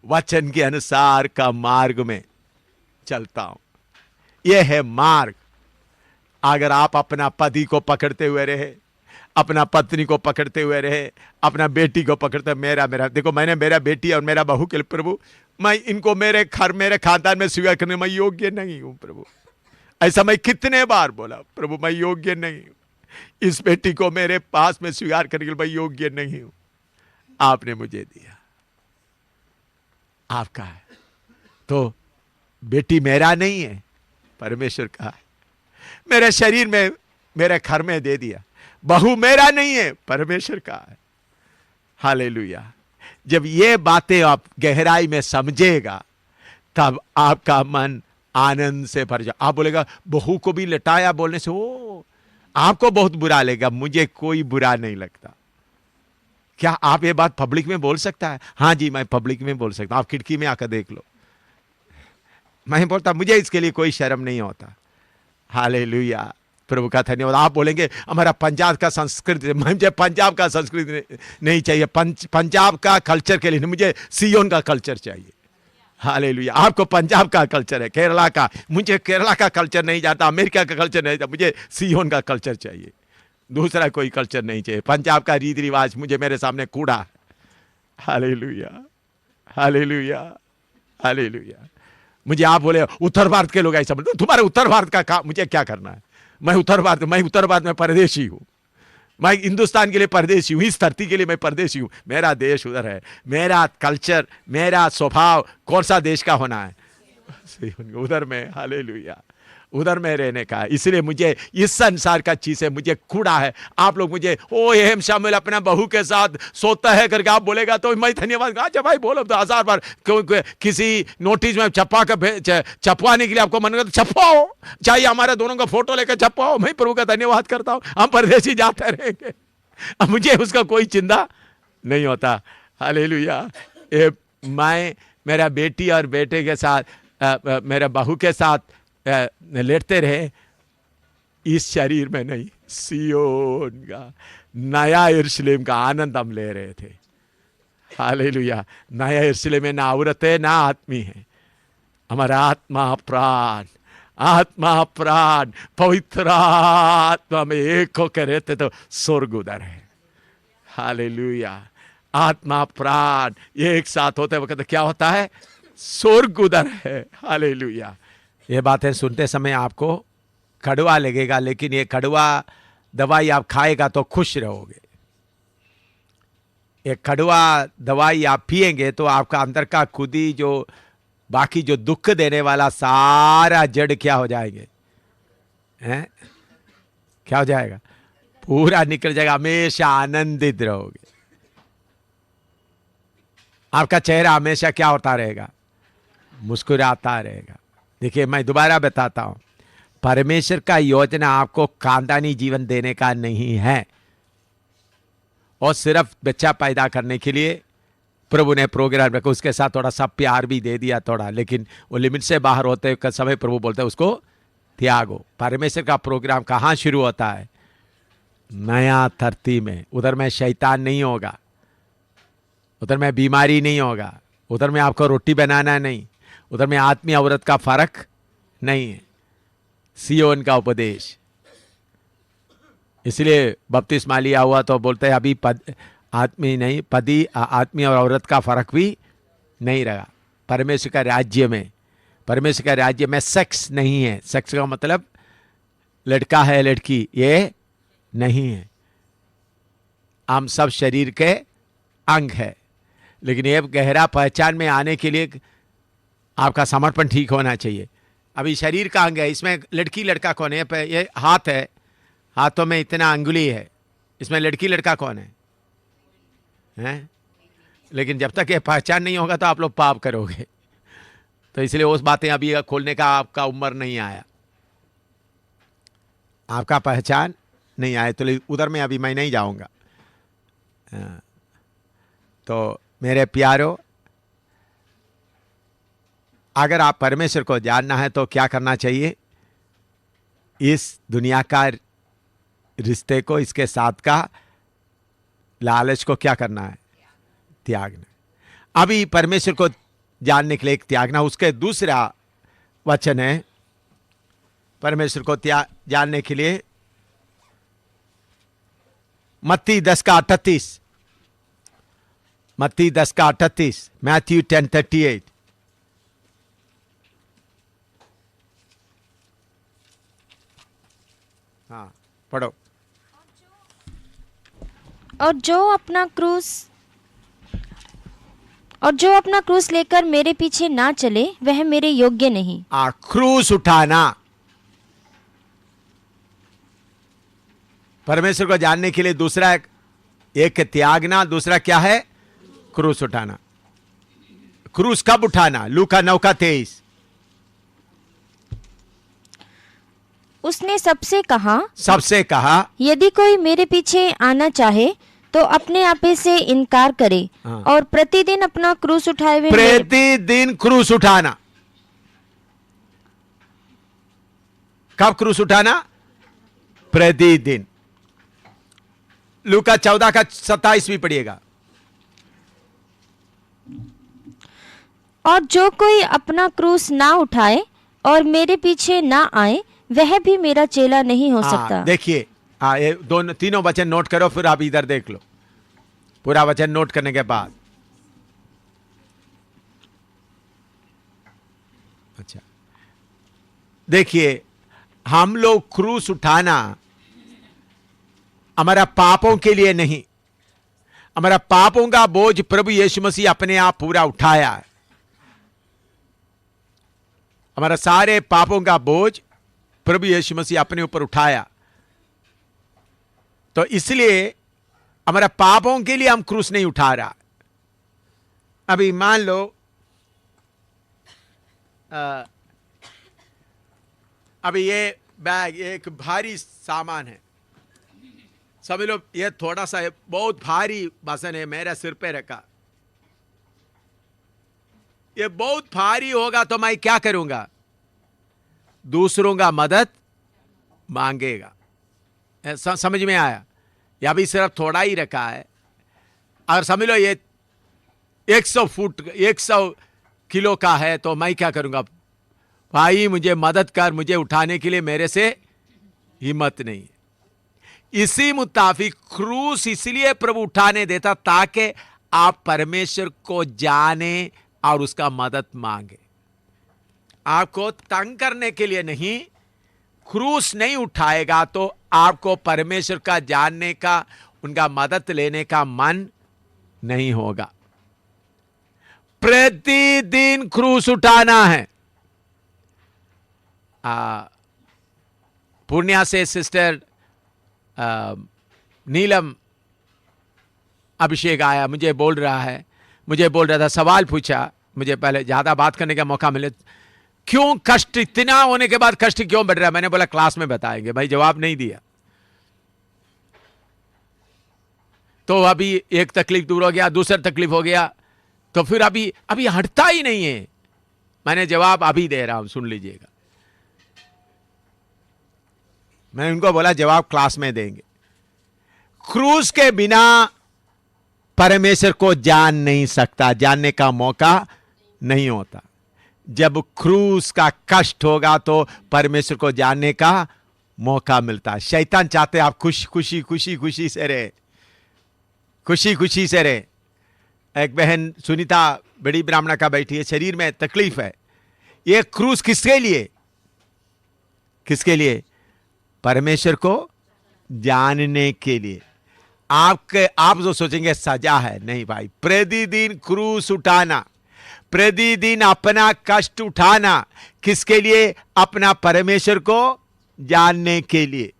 वचन के अनुसार का मार्ग में चलता हूं, यह है मार्ग। अगर आप अपना पति को पकड़ते हुए रहे, अपना पत्नी को पकड़ते हुए रहे, अपना बेटी को पकड़ते, मेरा देखो, मैंने मेरा बेटी और मेरा बहू के लिए प्रभु, मैं इनको मेरे घर, मेरे खानदान में स्वीकार करने में योग्य नहीं हूं प्रभु। ऐसा मैं कितने बार बोला, प्रभु मैं योग्य नहीं हूं, इस बेटी को मेरे पास में स्वीकार करने के लिए मैं योग्य नहीं हूं। आपने मुझे दिया, आपका है। तो बेटी मेरा नहीं है, परमेश्वर का है। मेरे शरीर में, मेरे घर में दे दिया। बहू मेरा नहीं है, परमेश्वर का है। हालेलुया। जब ये बातें आप गहराई में समझेगा, तब आपका मन आनंद से भर जाए। आप बोलेगा बहू को भी लटाया बोलने से, ओ आपको बहुत बुरा लगेगा, मुझे कोई बुरा नहीं लगता। क्या आप ये बात पब्लिक में बोल सकता है? हाँ जी, मैं पब्लिक में बोल सकता हूं, आप खिड़की में आकर देख लो। मैं बोलता मुझे इसके लिए कोई शर्म नहीं होता। हालेलुया, प्रभु का धन्यवाद। आप बोलेंगे हमारा पंजाब का संस्कृति, मुझे पंजाब का संस्कृति नहीं चाहिए, पंजाब का कल्चर के लिए नहीं, मुझे सियोन का कल्चर चाहिए। हालेलुया। आपको पंजाब का कल्चर है, केरला का, मुझे केरला का कल्चर नहीं जाता, अमेरिका का कल्चर नहीं जाता, मुझे सियोन का कल्चर चाहिए। दूसरा कोई कल्चर नहीं चाहिए। पंजाब का रीति रिवाज मुझे मेरे सामने कूड़ा है। Hallelujah, hallelujah, hallelujah. मुझे आप बोले उत्तर भारत के लोग ऐसा बोलते, तुम्हारे उत्तर भारत का मुझे क्या करना है? मैं उत्तर भारत में परदेशी हूं, मैं हिंदुस्तान के लिए परदेशी हूं, इस धरती के लिए मैं परदेशी हूं। मेरा देश उधर है, मेरा कल्चर, मेरा स्वभाव कौन सा देश का होना है? उधर में। हालेलुया, उधर में रहने का है। इसलिए मुझे इस संसार का चीज है, मुझे कूड़ा है। आप लोग मुझे ओ एम शामिल अपना बहू के साथ सोता है करके आप बोलेगा तो मैं धन्यवाद। अच्छा भाई बोलो तो 1000 बार, किसी नोटिस में छपवाने के लिए आपको मन करता छपवाओ, चाहिए हमारे दोनों का फोटो लेकर छपवाओ। मैं प्रभु का धन्यवाद करता हूं, हम परदेशी जाते रहेंगे, मुझे उसका कोई चिंता नहीं होता। हालेलुया। मैं मेरा बेटी और बेटे के साथ, मेरा बहू के साथ लेटते रहे, इस शरीर में नहीं, सियोन का नया यरूशलेम का आनंद हम ले रहे थे। हालेलुया। नया यरूशलेम में ना औरत है ना आदमी है, हमारा आत्मा प्राण, आत्मा प्राण पवित्र आत्मा में एक होकर रहते तो स्वर्ग उधर है। हालेलुया। आत्मा प्राण एक साथ होते वक्त क्या होता है? स्वर्ग उधर है। हालेलुया। ये बातें सुनते समय आपको कड़वा लगेगा, लेकिन ये कड़वा दवाई आप खाएगा तो खुश रहोगे। एक कड़वा दवाई आप पिएंगे तो आपका अंदर का खुदी जो बाकी जो दुख देने वाला सारा जड़ क्या हो जाएंगे, हैं? क्या हो जाएगा? पूरा निकल जाएगा, हमेशा आनंदित रहोगे। आपका चेहरा हमेशा क्या होता रहेगा? मुस्कुराता रहेगा। देखिए, मैं दोबारा बताता हूं, परमेश्वर का योजना आपको खानदानी जीवन देने का नहीं है, और सिर्फ बच्चा पैदा करने के लिए प्रभु ने प्रोग्राम रखा। उसके साथ थोड़ा सा प्यार भी दे दिया थोड़ा, लेकिन वो लिमिट से बाहर होते समय प्रभु बोलते हैं उसको त्यागो। परमेश्वर का प्रोग्राम कहाँ शुरू होता है? नया धरती में। उधर में शैतान नहीं होगा, उधर में बीमारी नहीं होगा, उधर में आपको रोटी बनाना नहीं, उधर में आदमी औरत का फर्क नहीं है। सियोन का उपदेश। इसलिए बपतिस्मा लिया हुआ तो बोलते हैं अभी आदमी नहीं, पति आदमी और औरत का फर्क भी नहीं रहा। परमेश्वर का राज्य में, परमेश्वर का राज्य में सेक्स नहीं है। सेक्स का मतलब लड़का है लड़की, ये नहीं है। हम सब शरीर के अंग है, लेकिन ये गहरा पहचान में आने के लिए आपका समर्पण ठीक होना चाहिए। अभी शरीर का अंग है, इसमें लड़की लड़का कौन है? ये हाथ है, हाथों में इतना अंगुली है, इसमें लड़की लड़का कौन है? हैं? लेकिन जब तक ये पहचान नहीं होगा तो आप लोग पाप करोगे। तो इसलिए उस बातें अभी खोलने का आपका उम्र नहीं आया, आपका पहचान नहीं आया, तो उधर में अभी मैं नहीं जाऊंगा। तो मेरे प्यारो, अगर आप परमेश्वर को जानना है तो क्या करना चाहिए? इस दुनिया का रिश्ते को, इसके साथ का लालच को क्या करना है? त्यागना। अभी परमेश्वर को जानने के लिए एक त्यागना। उसके दूसरा वचन है परमेश्वर को जानने के लिए, मत्ती 10 का 38, मत्ती 10 का 38, मैथ्यू 10:38। हाँ, पढ़ो। और जो अपना क्रूस लेकर मेरे पीछे ना चले वह मेरे योग्य नहीं। क्रूस उठाना। परमेश्वर को जानने के लिए दूसरा एक त्यागना, दूसरा क्या है? क्रूस उठाना। क्रूस कब उठाना? लूका 9:23। उसने सबसे कहा, यदि कोई मेरे पीछे आना चाहे तो अपने आपे से इनकार करे, हाँ। और प्रतिदिन अपना क्रूस उठाए हुए प्रतिदिन क्रूस उठाना। कब क्रूस उठाना? प्रतिदिन। लूका 14 का 27 भी पढ़िएगा। और जो कोई अपना क्रूस ना उठाए और मेरे पीछे ना आए वह भी मेरा चेला नहीं हो सकता। देखिए, ये तीनों वचन नोट करो, फिर आप इधर देख लो। पूरा वचन नोट करने के बाद, अच्छा देखिए, हम लोग क्रूस उठाना हमारा पापों के लिए नहीं, हमारा पापों का बोझ प्रभु यीशु मसीह अपने आप पूरा उठाया है। हमारा सारे पापों का बोझ प्रभु यीशु मसीह अपने ऊपर उठाया। तो इसलिए हमारा पापों के लिए हम क्रूस नहीं उठा रहा। अभी मान लो अभी ये बैग एक भारी सामान है, समझ लो ये थोड़ा सा बहुत भारी वजन है, मेरे सिर पे रखा। ये बहुत भारी होगा तो मैं क्या करूंगा? दूसरों का मदद मांगेगा। समझ में आया? या भी सिर्फ थोड़ा ही रखा है, और समझ लो ये 100 किलो का है तो मैं क्या करूंगा? भाई मुझे मदद कर, मुझे उठाने के लिए मेरे से हिम्मत नहीं है। इसी मुताबिक क्रूस इसलिए प्रभु उठाने देता ताकि आप परमेश्वर को जाने और उसका मदद मांगे। आपको तंग करने के लिए नहीं। क्रूस नहीं उठाएगा तो आपको परमेश्वर का जानने का, उनका मदद लेने का मन नहीं होगा। प्रतिदिन क्रूस उठाना है। पूर्णिया से सिस्टर नीलम अभिषेक आया, मुझे बोल रहा था, सवाल पूछा, मुझे पहले ज्यादा बात करने का मौका मिले, क्यों कष्ट, इतना होने के बाद कष्ट क्यों बढ़ रहा है? मैंने बोला क्लास में बताएंगे। भाई जवाब नहीं दिया। तो अभी एक तकलीफ दूर हो गया, दूसरा तकलीफ हो गया, तो फिर अभी हटता ही नहीं है। मैंने जवाब अभी दे रहा हूं, सुन लीजिएगा। मैंने उनको बोला जवाब क्लास में देंगे। क्रूस के बिना परमेश्वर को जान नहीं सकता, जानने का मौका नहीं होता। जब क्रूस का कष्ट होगा तो परमेश्वर को जानने का मौका मिलता है। शैतान चाहते आप खुशी से रहे, खुशी से रहे। एक बहन सुनीता बड़ी ब्राह्मणा का बैठी है, शरीर में तकलीफ है। ये क्रूस किसके लिए? परमेश्वर को जानने के लिए। आप जो सोचेंगे सजा है, नहीं भाई। प्रतिदिन क्रूस उठाना, प्रतिदिन अपना कष्ट उठाना, किसके लिए? अपना परमेश्वर को जानने के लिए।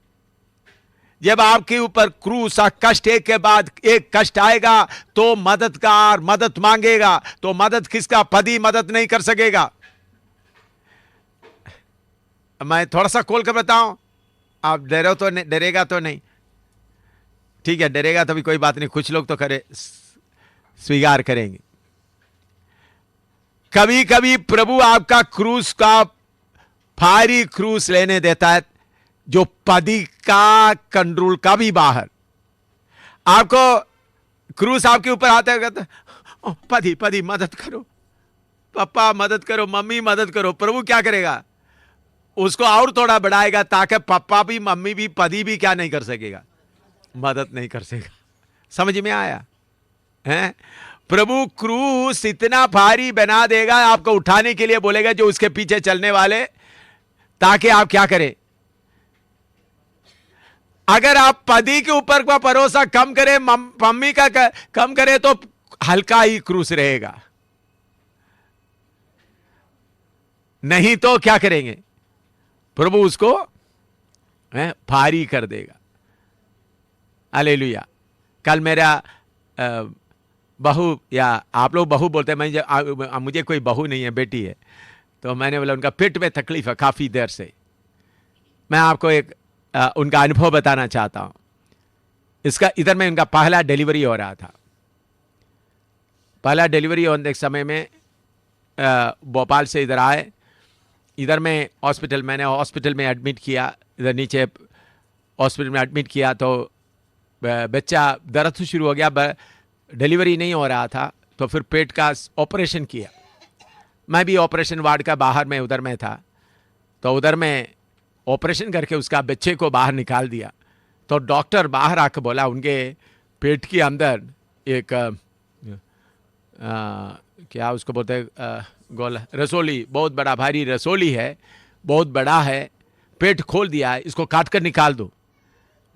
जब आपके ऊपर क्रूस और कष्ट एक के बाद एक कष्ट आएगा तो मददगार मदद मांगेगा, तो मदद किसका? पति मदद नहीं कर सकेगा। मैं थोड़ा सा खोल कर बताऊं, आप डरो तो नहीं, डरेगा तो नहीं? ठीक है, डरेगा तो भी कोई बात नहीं, कुछ लोग तो करे स्वीकार करेंगे। कभी कभी प्रभु आपका क्रूस का भारी क्रूस लेने देता है, जो पदी का कंट्रोल का भी बाहर। आपको क्रूस आपके ऊपर आता है, कहता पदी मदद करो, पापा मदद करो, मम्मी मदद करो। प्रभु क्या करेगा? उसको और थोड़ा बढ़ाएगा, ताकि पापा भी, मम्मी भी, पति भी क्या नहीं कर सकेगा? मदद नहीं कर सकेगा। समझ में आया है? प्रभु क्रूस इतना भारी बना देगा, आपको उठाने के लिए बोलेगा जो उसके पीछे चलने वाले, ताकि आप क्या करें? अगर आप पति के ऊपर का भरोसा कम करें, मम्मी का कम करें, तो हल्का ही क्रूस रहेगा। नहीं तो क्या करेंगे? प्रभु उसको भारी कर देगा। हालेलुया। कल मेरा बहू, या आप लोग बहू बोलते हैं, मुझे कोई बहू नहीं है, बेटी है। तो मैंने बोला उनका पेट में तकलीफ है काफी देर से। मैं आपको एक उनका अनुभव बताना चाहता हूं। इधर में उनका पहला डिलीवरी हो रहा था। पहला डिलीवरी होने के समय में भोपाल से इधर आए। इधर में मैंने हॉस्पिटल में एडमिट किया, इधर नीचे हॉस्पिटल में एडमिट किया। तो बच्चा दर्द शुरू हो गया, डिलीवरी नहीं हो रहा था, तो फिर पेट का ऑपरेशन किया। मैं भी ऑपरेशन वार्ड का बाहर में उधर में था, तो उधर में ऑपरेशन करके उसका बच्चे को बाहर निकाल दिया। तो डॉक्टर बाहर आकर बोला उनके पेट के अंदर एक क्या उसको बोलते हैं, गोला रसोली, बहुत बड़ा भारी रसोली है, बहुत बड़ा है, पेट खोल दिया है, इसको काट कर निकाल दो।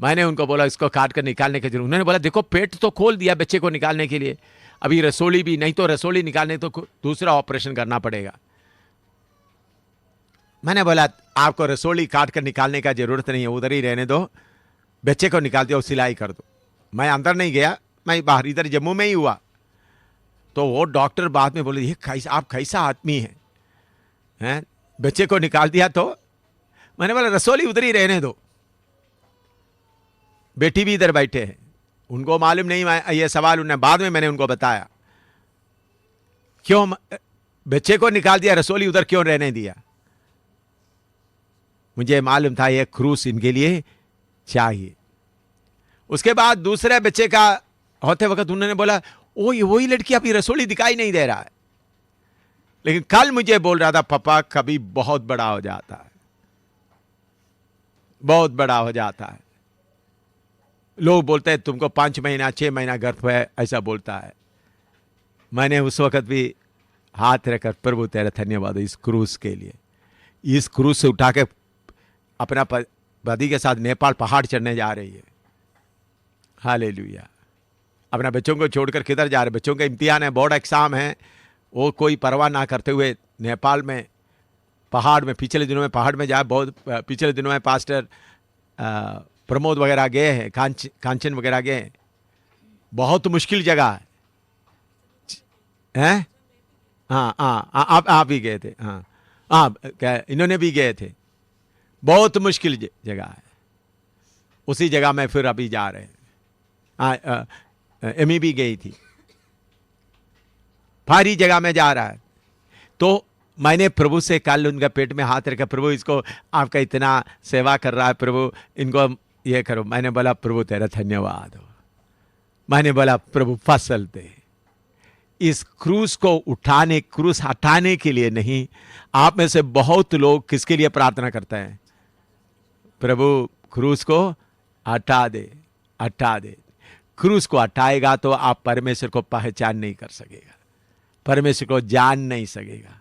मैंने उनको बोला इसको काट कर निकालने की जरूरत। उन्होंने बोला देखो पेट तो खोल दिया बच्चे को निकालने के लिए, अभी रसोली भी नहीं, तो रसोली निकालने तो दूसरा ऑपरेशन करना पड़ेगा। मैंने बोला आपको रसोली काट कर निकालने का जरूरत नहीं है, उधर ही रहने दो, बच्चे को निकाल दो, सिलाई कर दो। मैं अंदर नहीं गया, मैं बाहर इधर जम्मू में ही हुआ। तो वो डॉक्टर बाद में बोले ये आप कैसा आदमी हैं? बच्चे को निकाल दिया। तो मैंने बोला रसोली उधर ही रहने दो, बेटी भी इधर बैठे हैं, उनको मालूम नहीं ये सवाल। उन्हें बाद में मैंने उनको बताया क्यों बच्चे को निकाल दिया, रसोली उधर क्यों रहने दिया। मुझे मालूम था ये क्रूस इनके लिए चाहिए। उसके बाद दूसरे बच्चे का होते वक्त उन्होंने बोला वही लड़की अभी रसोली दिखाई नहीं दे रहा है। लेकिन कल मुझे बोल रहा था पापा कभी बहुत बड़ा हो जाता है, बहुत बड़ा हो जाता है। लोग बोलते हैं तुमको 5 महीना 6 महीना गर्भ है, ऐसा बोलता है। मैंने उस वक्त भी हाथ रखकर प्रभु तेरा धन्यवाद इस क्रूस के लिए, इस क्रूस से उठा के अपना पति के साथ नेपाल पहाड़ चढ़ने जा रही है। हालेलुया। अपना बच्चों को छोड़कर किधर जा रहे? बच्चों का इम्तिहान है, बोर्ड एग्जाम है, वो कोई परवाह ना करते हुए नेपाल में पहाड़ में, पिछले दिनों में पहाड़ में जाए, बहुत पिछले दिनों में पास्टर प्रमोद वगैरह गए हैं, कांचन वगैरह गए हैं। बहुत मुश्किल जगह है। हाँ हाँ, आप भी गए थे। हाँ हाँ, इन्होंने भी गए थे। बहुत मुश्किल जगह है। उसी जगह में फिर अभी जा रहे हैं। एमी भी गई थी। भारी जगह में जा रहा है। तो मैंने प्रभु से कल उनका पेट में हाथ रखा, प्रभु इसको आपका इतना सेवा कर रहा है, प्रभु इनको ये करो। मैंने बोला प्रभु तेरा धन्यवाद हो। मैंने बोला प्रभु फसल दे। इस क्रूस को उठाने, क्रूस हटाने के लिए नहीं। आप में से बहुत लोग किसके लिए प्रार्थना करते हैं? प्रभु क्रूस को हटा दे, हटा दे। क्रूस को हटाएगा तो आप परमेश्वर को पहचान नहीं कर सकेगा, परमेश्वर को जान नहीं सकेगा,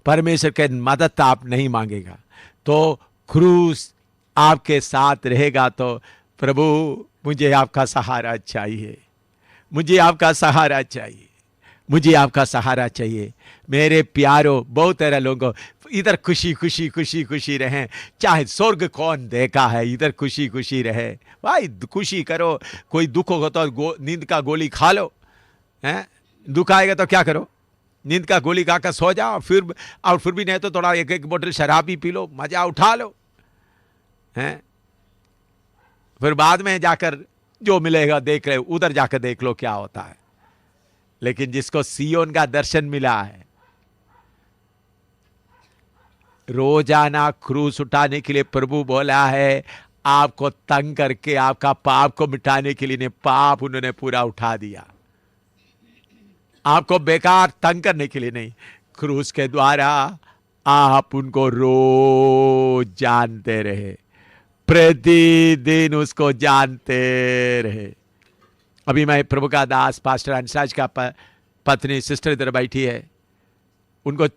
परमेश्वर के मदद आप नहीं मांगेगा। तो क्रूस आपके साथ रहेगा तो प्रभु मुझे आपका सहारा चाहिए, मुझे आपका सहारा चाहिए, मुझे आपका सहारा चाहिए। मेरे प्यारो, बहुत सारे लोगों इधर खुशी खुशी खुशी खुशी रहें, चाहे स्वर्ग कौन देखा है, इधर खुशी खुशी रहे भाई, खुशी करो। कोई दुख होगा तो नींद का गोली खा लो, हैं? दुख आएगा तो क्या करो? नींद का गोली खाकर सो जाओ, फिर भी नहीं तो थोड़ा एक एक बोतल शराब ही पी लो, मजा उठा लो, हैं? फिर बाद में जाकर जो मिलेगा देख ले, उधर जाकर देख लो क्या होता है। लेकिन जिसको सियोन का दर्शन मिला है, रोजाना क्रूस उठाने के लिए प्रभु बोला है, आपको तंग करके आपका पाप को मिटाने के लिए ने पाप उन्होंने पूरा उठा दिया। आपको बेकार तंग करने के लिए नहीं, क्रूस के द्वारा आप उनको रोज जानते रहे, प्रतिदिन उसको जानते रहे। अभी मैं प्रभु का दास पास्टर अंशराज का पत्नी सिस्टर इधर बैठी है, उनको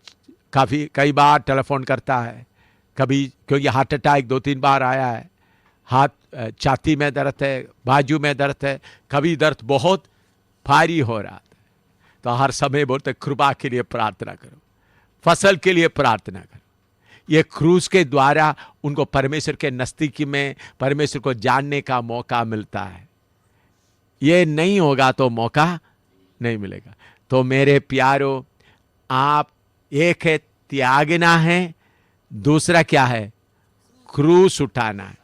कई बार टेलीफोन करता है, कभी क्योंकि हार्ट अटैक 2-3 बार आया है, हाथ छाती में दर्द है, बाजू में दर्द है, कभी दर्द बहुत भारी हो रहा था। तो हर समय बोलते कृपा के लिए प्रार्थना करो, फसल के लिए प्रार्थना करो। ये क्रूस के द्वारा उनको परमेश्वर के नज़दीकी में परमेश्वर को जानने का मौका मिलता है। ये नहीं होगा तो मौका नहीं मिलेगा। तो मेरे प्यारो, आप एक है त्यागना है, दूसरा क्या है? क्रूस उठाना है।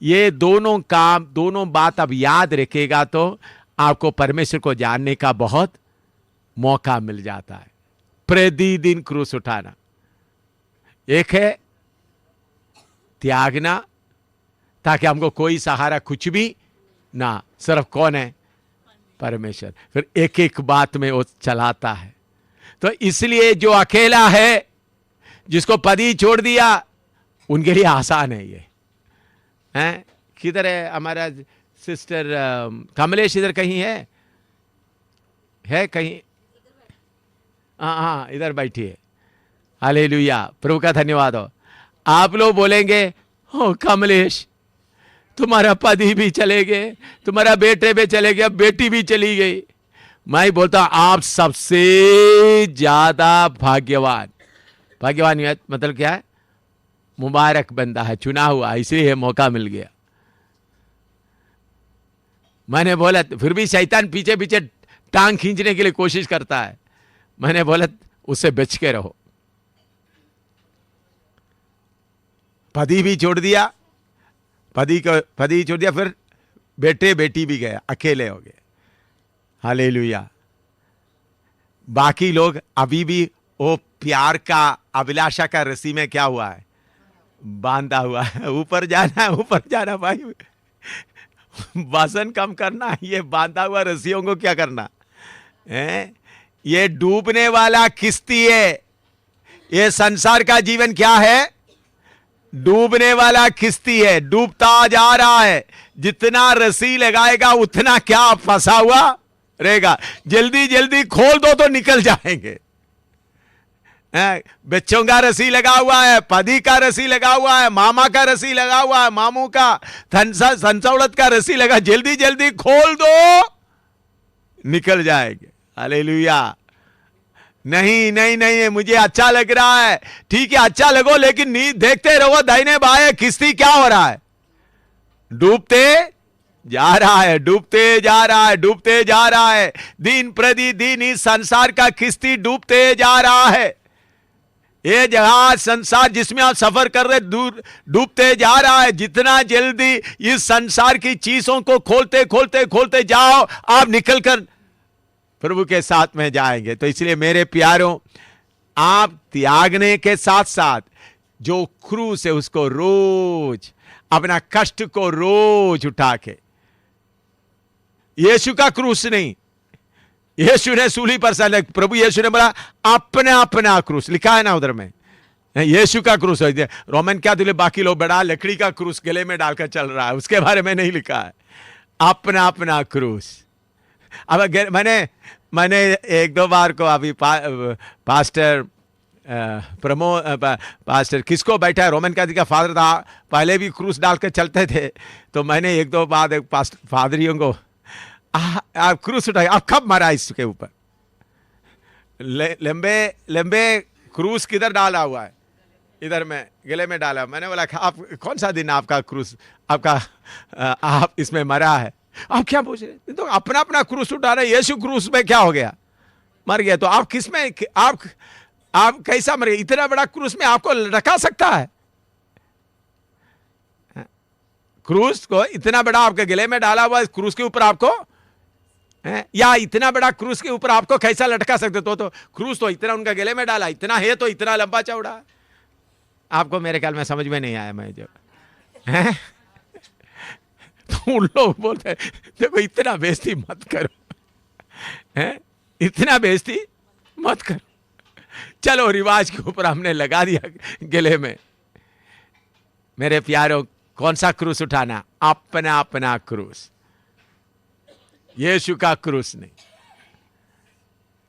ये दोनों काम, दोनों बात अब याद रखेगा तो आपको परमेश्वर को जानने का बहुत मौका मिल जाता है। प्रतिदिन क्रूस उठाना, एक है त्यागना, ताकि हमको कोई सहारा कुछ भी ना, सिर्फ कौन है? परमेश्वर। फिर एक एक बात में वो चलाता है। तो इसलिए जो अकेला है, जिसको पति छोड़ दिया, उनके लिए आसान है ये, हैं? किधर है हमारा सिस्टर कमलेश? इधर कहीं है कहीं? हाँ, इधर बैठी है। हालेलुया, प्रभु का धन्यवाद हो। आप लोग बोलेंगे, हो कमलेश, तुम्हारा पति भी चले गए, तुम्हारा बेटे भी चले गए, बेटी भी चली गई। मैं बोलता हूं आप सबसे ज्यादा भाग्यवान। भाग्यवान मतलब क्या है? मुबारक बंदा है, चुना हुआ, इसलिए मौका मिल गया। मैंने बोला, फिर भी शैतान पीछे पीछे टांग खींचने के लिए कोशिश करता है। मैंने बोला उससे बच के रहो। पति भी छोड़ दिया, पति छोड़ दिया, फिर बेटे बेटी भी गए, अकेले हो गए। हालेलुया। बाकी लोग अभी भी वो प्यार का, अभिलाषा का रस्सी में क्या हुआ है? बांधा हुआ है। ऊपर जाना भाई, वजन कम करना, ये बांधा हुआ रस्सियों को क्या करना है? ये डूबने वाला किश्ती है। ये संसार का जीवन क्या है? डूबने वाला किश्ती है, डूबता जा रहा है। जितना रस्सी लगाएगा उतना क्या फंसा हुआ रहेगा। जल्दी जल्दी खोल दो तो निकल जाएंगे, बच्चों का रस्सी लगा हुआ है, पति का रस्सी लगा हुआ है, मामा का रस्सी लगा हुआ है, मामू का संसौलत का रस्सी लगा, जल्दी जल्दी खोल दो, निकल जाएंगे। हालेलुया। नहीं नहीं नहीं, मुझे अच्छा लग रहा है, ठीक है अच्छा लगो, लेकिन नींद देखते रहो दाहिने बाएं, किश्ती क्या हो रहा है, डूबते जा रहा है, डूबते जा रहा है, डूबते जा रहा है। दिन प्रतिदिन इस संसार का किश्ती डूबते जा रहा है। ये जहाज संसार जिसमें आप सफर कर रहे दूर डूबते जा रहा है। जितना जल्दी इस संसार की चीजों को खोलते खोलते खोलते जाओ, आप निकलकर प्रभु के साथ में जाएंगे। तो इसलिए मेरे प्यारों, आप त्यागने के साथ साथ जो क्रूस है उसको रोज, अपना कष्ट को रोज उठा के, यीशु का क्रूस नहीं, यीशु ने सूली पर सर, प्रभु यीशु ने बोला अपना अपना क्रूस, लिखा है ना उधर में, यीशु का क्रूस है। रोमन क्या दिले, बाकी लोग बड़ा लकड़ी का क्रूस गले में डालकर चल रहा है, उसके बारे में नहीं लिखा है, अपना अपना क्रूस। अब मैंने एक दो बार को अभी पास्टर पास्टर किसको बैठा है, रोमन कैथोलिक का फादर था, पहले भी क्रूस डालकर चलते थे, तो मैंने एक दो बार एक फादरियों को आप क्रूस उठाए, आप कब मरा इसके ऊपर, लंबे लंबे क्रूस किधर डाला हुआ है, इधर में गले में डाला। मैंने बोला आप कौन सा दिन आपका क्रूस, आपका आप इसमें मरा है, आप क्या पूछ रहे, तो अपना अपना क्रूस उठा रहे। यीशु क्रूस में क्या हो गया, मर गया, तो आप किस में, आप कैसा मर गए, इतना बड़ा क्रूस में आपको रखा सकता है, क्रूस को इतना बड़ा आपके गले में डाला हुआ, क्रूस के ऊपर आपको, या इतना बड़ा क्रूस के ऊपर आपको कैसा लटका सकते, तो क्रूस तो इतना उनका गले में डाला, इतना है तो इतना लंबा चौड़ा। आपको मेरे ख्याल में समझ में नहीं आया, मैं जो है तो उन लोग बोलते हैं देखो इतना बेइज्जती मत करो, हैं, इतना बेइज्जती मत करो, चलो रिवाज के ऊपर हमने लगा दिया गले में। मेरे प्यारों, कौन सा क्रूस उठाना, अपना अपना क्रूस, यीशु का क्रूस नहीं।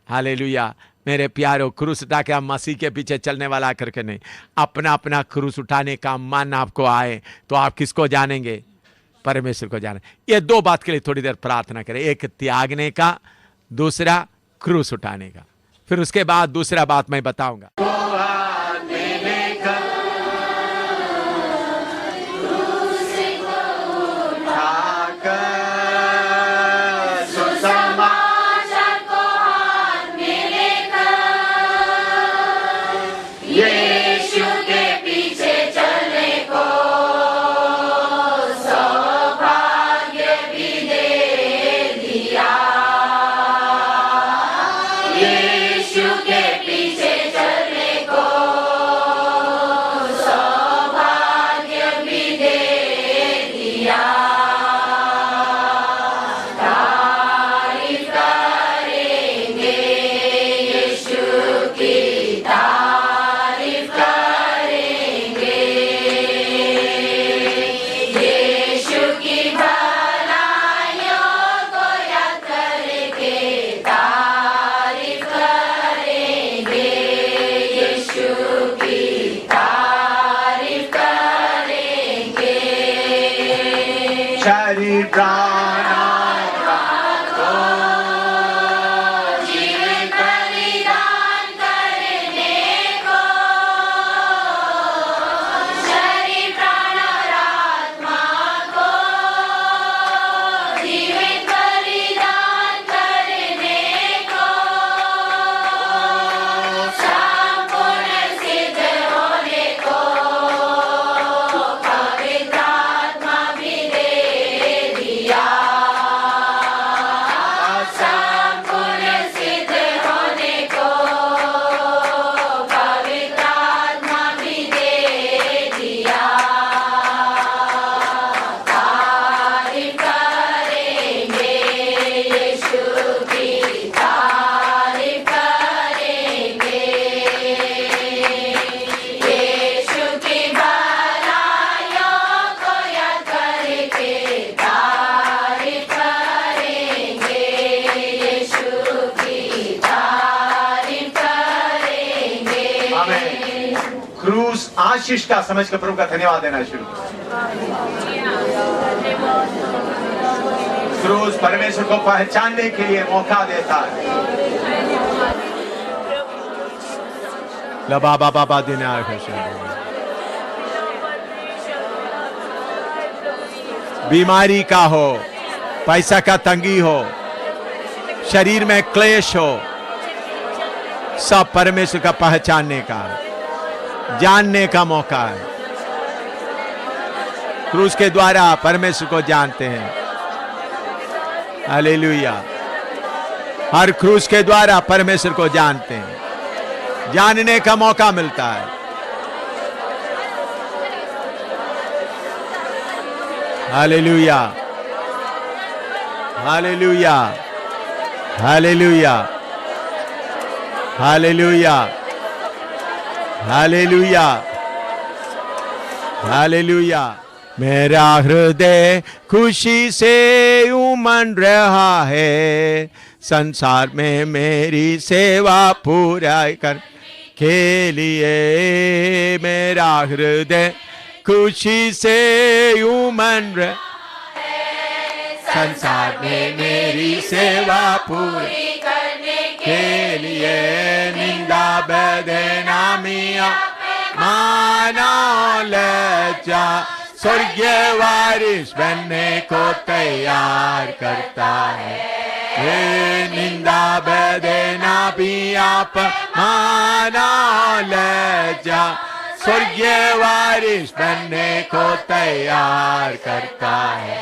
हालेलुया। मेरे प्यारों, क्रूस उठा के हम मसीह के पीछे चलने वाला करके नहीं, अपना अपना क्रूस उठाने का मन आपको आए तो आप किसको जानेंगे, परमेश्वर को जाने। ये दो बात के लिए थोड़ी देर प्रार्थना करें, एक त्यागने का, दूसरा क्रूस उठाने का। फिर उसके बाद दूसरा बात मैं बताऊंगा। यीशु के पीछे चलने आशीष का समझ कर प्रभु का धन्यवाद देना शुरू करो। क्रूस परमेश्वर को पहचानने के लिए मौका देता है। लबा बाबा बा देना बीमारी का हो, पैसा का तंगी हो, शरीर में क्लेश हो, सब परमेश्वर का पहचानने का, जानने का मौका है। क्रूस के द्वारा परमेश्वर को जानते हैं। हालेलुया। हर क्रूस के द्वारा परमेश्वर को जानते हैं, जानने का मौका मिलता है। Hallelujah, hallelujah, hallelujah, hallelujah, hallelujah, hallelujah. मेरा हृदय खुशी से उमड़ रहा है, संसार में मेरी सेवा पूरा कर के लिए। मेरा हृदय खुशी से उमड़ रहा है, संसार में मेरी सेवा पूरी करने के लिए। निंदा बदनामियां माना लज्जा, स्वर्गीय वारिस बनने को तैयार करता है। ये निंदा बदनामियां माना लज्जा, स्वर्गीय वारिस बनने को तैयार करता है।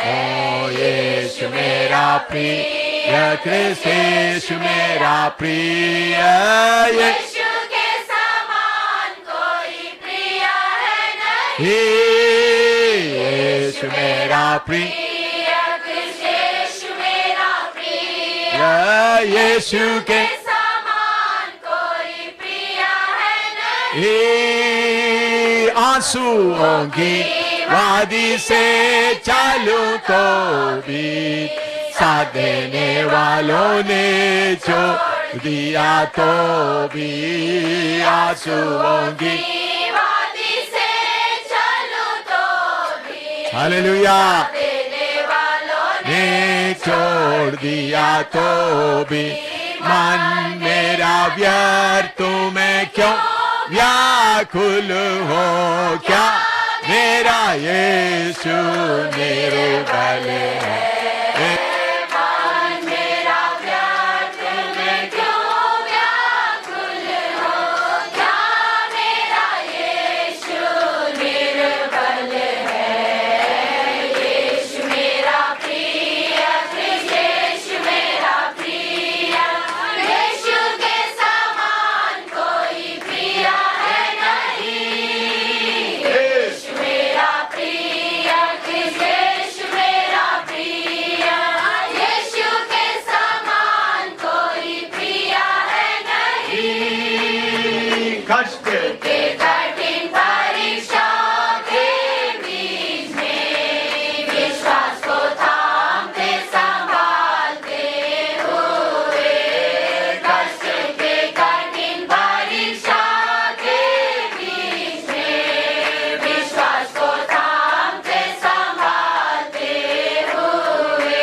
ओ यीशु मेरा प्रिय, कृष्ण यीशु मेरा प्रिय, यीशु के समान कोई प्रिय है नहीं। यीशु मेरा प्रिय, यीशु मेरा प्रिय, यीशु के समान कोई प्रिय है नहीं। आंसुओं की वादी से चालू तो भी, साथ देने वालों ने छोड़ दिया तो भी। आंसुओं की वादी से चलो तो भी, हालेलुया देने वालों ने छोड़ दिया तो भी। मन मेरा व्यर्थ में क्यों व्याकुल हो, क्या मेरा यीशु निर्बल है। मन मेरा व्यर्थ में क्यों व्याकुल हो, क्या मेरा यीशु निर्बल है। यीशु मेरा प्रिय, यीशु मेरा प्रिय, यीशु के समान कोई प्रिय है नहीं। यीशु मेरा प्रिय, यीशु मेरा प्रिय, यीशु के समान कोई प्रिय है नहीं। कष्ट के कठिन परीक्षा के बीच में विश्वास को थामते संभालते हुए, कष्ट के कठिन परीक्षा के बीच में विश्वास को थामते संभालते हुए,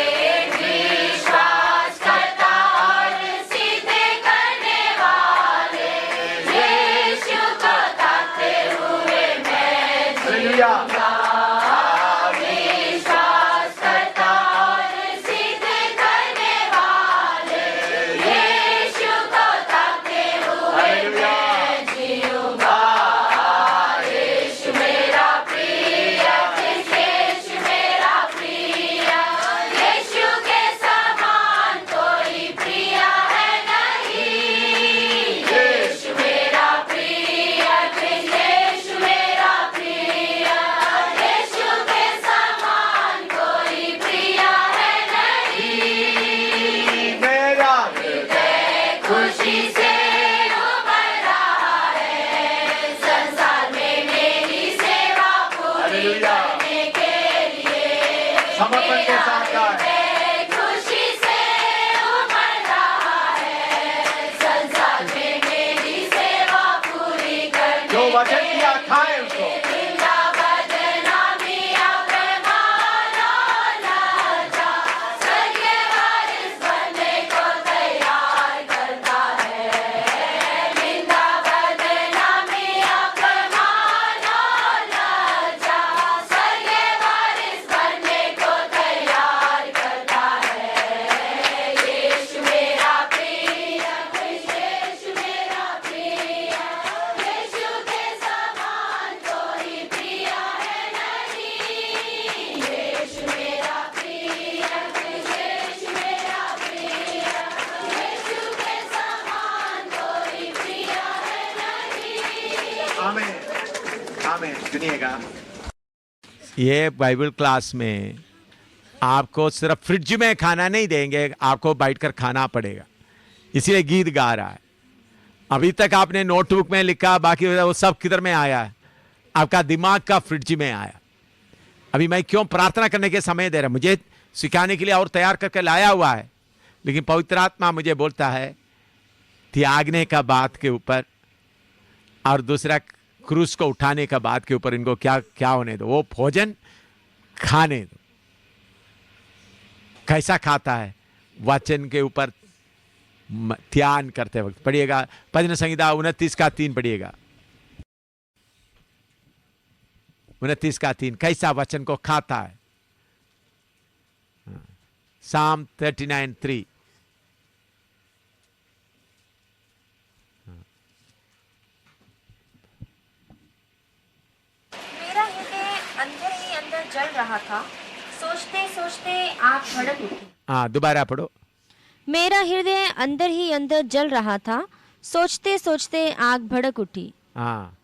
विश्वास करता और सीधे करने वाले यीशु को ताकते हुए मैं हालेलुया। विश्वास करता और सीधे करने वाले यीशु को ताकते हुए मैं जीऊंगा। यीशु मेरा प्रिय, यीशु मेरा प्रिय, यीशु के समान कोई प्रिय है नहीं। यीशु मेरा प्रिय, यीशु मेरा प्रिय, यीशु के समान कोई प्रिय है नहीं। मेरा हृदय खुशी से उमड़ रहा है, संसार में मेरी सेवा पूरी हालेलुया। करने के लिए। समर्पण के साथ गाएं। हृदय खुशी से उमड़ रहा है, संसार में मेरी सेवा पूरी करने जो वचन के दिया लिए। खाए उसको। आमीन आमीन। सुनिएगा, ये बाइबल क्लास में आपको सिर्फ फ्रिज में खाना नहीं देंगे, आपको बैठकर खाना पड़ेगा, इसीलिए गीत गा रहा है। अभी तक आपने नोटबुक में लिखा, बाकी वो सब किधर में आया है? आपका दिमाग का फ्रिज में आया। अभी मैं क्यों प्रार्थना करने के समय दे रहा, मुझे सिखाने के लिए और तैयार करके लाया हुआ है, लेकिन पवित्र आत्मा मुझे बोलता है त्यागने का बात के ऊपर और दूसरा क्रूस को उठाने का बात के ऊपर इनको क्या क्या होने दो, वो भोजन खाने दो। कैसा खाता है? वचन के ऊपर ध्यान करते वक्त। पढ़िएगा भजन संहिता 29:3 पढ़िएगा, 29:3। कैसा वचन को खाता है? Psalm 39:3। मेरा हृदय अंदर ही अंदर जल रहा था, सोचते सोचते आग भड़क उठी। हाँ, दोबारा पढ़ो। मेरा हृदय अंदर ही अंदर जल रहा था, सोचते सोचते आग भड़क उठी। हाँ,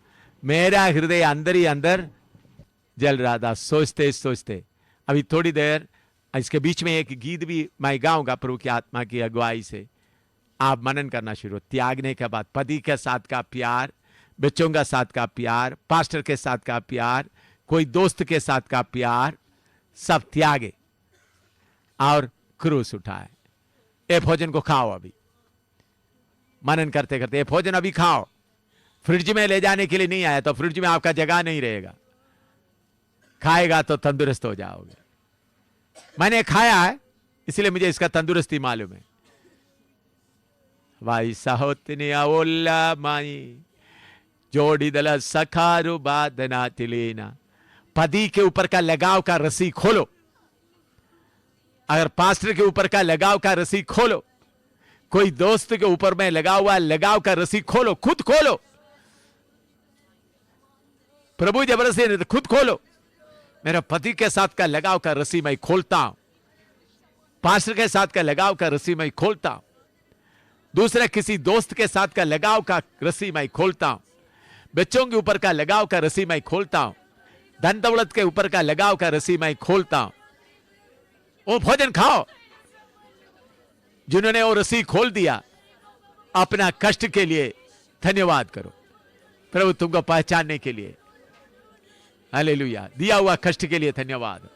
मेरा हृदय अंदर ही अंदर जल रहा था, सोचते सोचते। अभी थोड़ी देर इसके बीच में एक गीत भी मैं गाऊंगा प्रभु की आत्मा की अगुवाई से। आप मनन करना शुरू। त्यागने के बाद पति के साथ का प्यार, बच्चों के साथ का प्यार, पास्टर के साथ का प्यार, कोई दोस्त के साथ का प्यार, सब त्यागे और क्रूस उठाए। ये भोजन को खाओ। अभी मनन करते करते ये भोजन अभी खाओ। फ्रिज में ले जाने के लिए नहीं आया, तो फ्रिज में आपका जगह नहीं रहेगा। खाएगा तो तंदुरुस्त हो जाओगे। मैंने खाया है, इसलिए मुझे इसका तंदुरुस्ती मालूम है। वाई साहोतने ओल्ला माई जोड़ी दला सखारु बादना तिलेना। पति के ऊपर का लगाव का रस्सी खोलो। अगर पास्टर के ऊपर का लगाव का रस्सी खोलो, कोई दोस्त के ऊपर में लगा हुआ लगाव का रस्सी खोलो, खुद खोलो। प्रभु जबरदस्ती नहीं, खुद खोलो। मेरा पति के साथ का लगाव का रस्सी मैं खोलता हूं, पास्टर के साथ का लगाव का रस्सी मैं खोलता हूं, दूसरे किसी दोस्त के साथ का लगाव का रस्सी मैं खोलता हूं, बच्चों के ऊपर का लगाव का रस्सी मैं खोलता हूं, धन दौलत के ऊपर का लगाव का रस्सी मैं खोलता हूं। वो भोजन खाओ। जिन्होंने वो रस्सी खोल दिया, अपना कष्ट के लिए धन्यवाद करो। प्रभु तुमको पहचानने के लिए हालेलुया। दिया हुआ कष्ट के लिए धन्यवाद,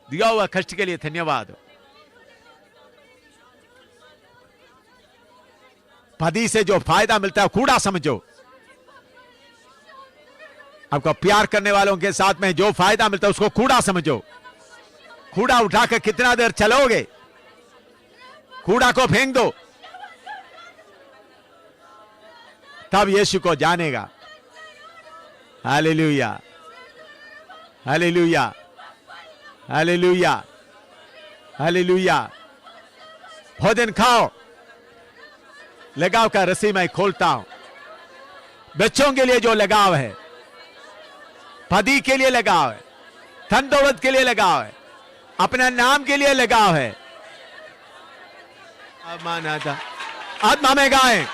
दिया हुआ कष्ट के लिए धन्यवाद। पति से जो फायदा मिलता है कूड़ा समझो। आपको प्यार करने वालों के साथ में जो फायदा मिलता है उसको कूड़ा समझो। कूड़ा उठाकर कितना देर चलोगे? कूड़ा को फेंक दो, तब यीशु को जानेगा। Hallelujah, hallelujah, hallelujah, hallelujah. भोजन खाओ। लगाव का रस्सी मैं खोलता हूं। बच्चों के लिए जो लगाव है, पति के लिए लगाव है, धन दौलत के लिए लगाव है, अपना नाम के लिए लगाव है। आत्मा में गाएं।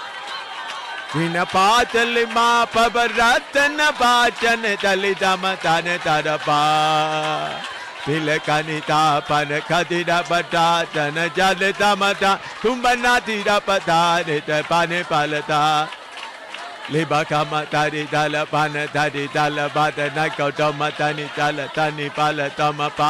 विन पाचल मा पबरतन पाचन दलिता मतन तरपा तिलकनिता पन खदिरा बटाचन जलता मता कुंभना तीरा पता नित पाने पालता लिबा का मतारी दल पान धरी दल बात न कौटो मतनी चल तनी पाल तम पा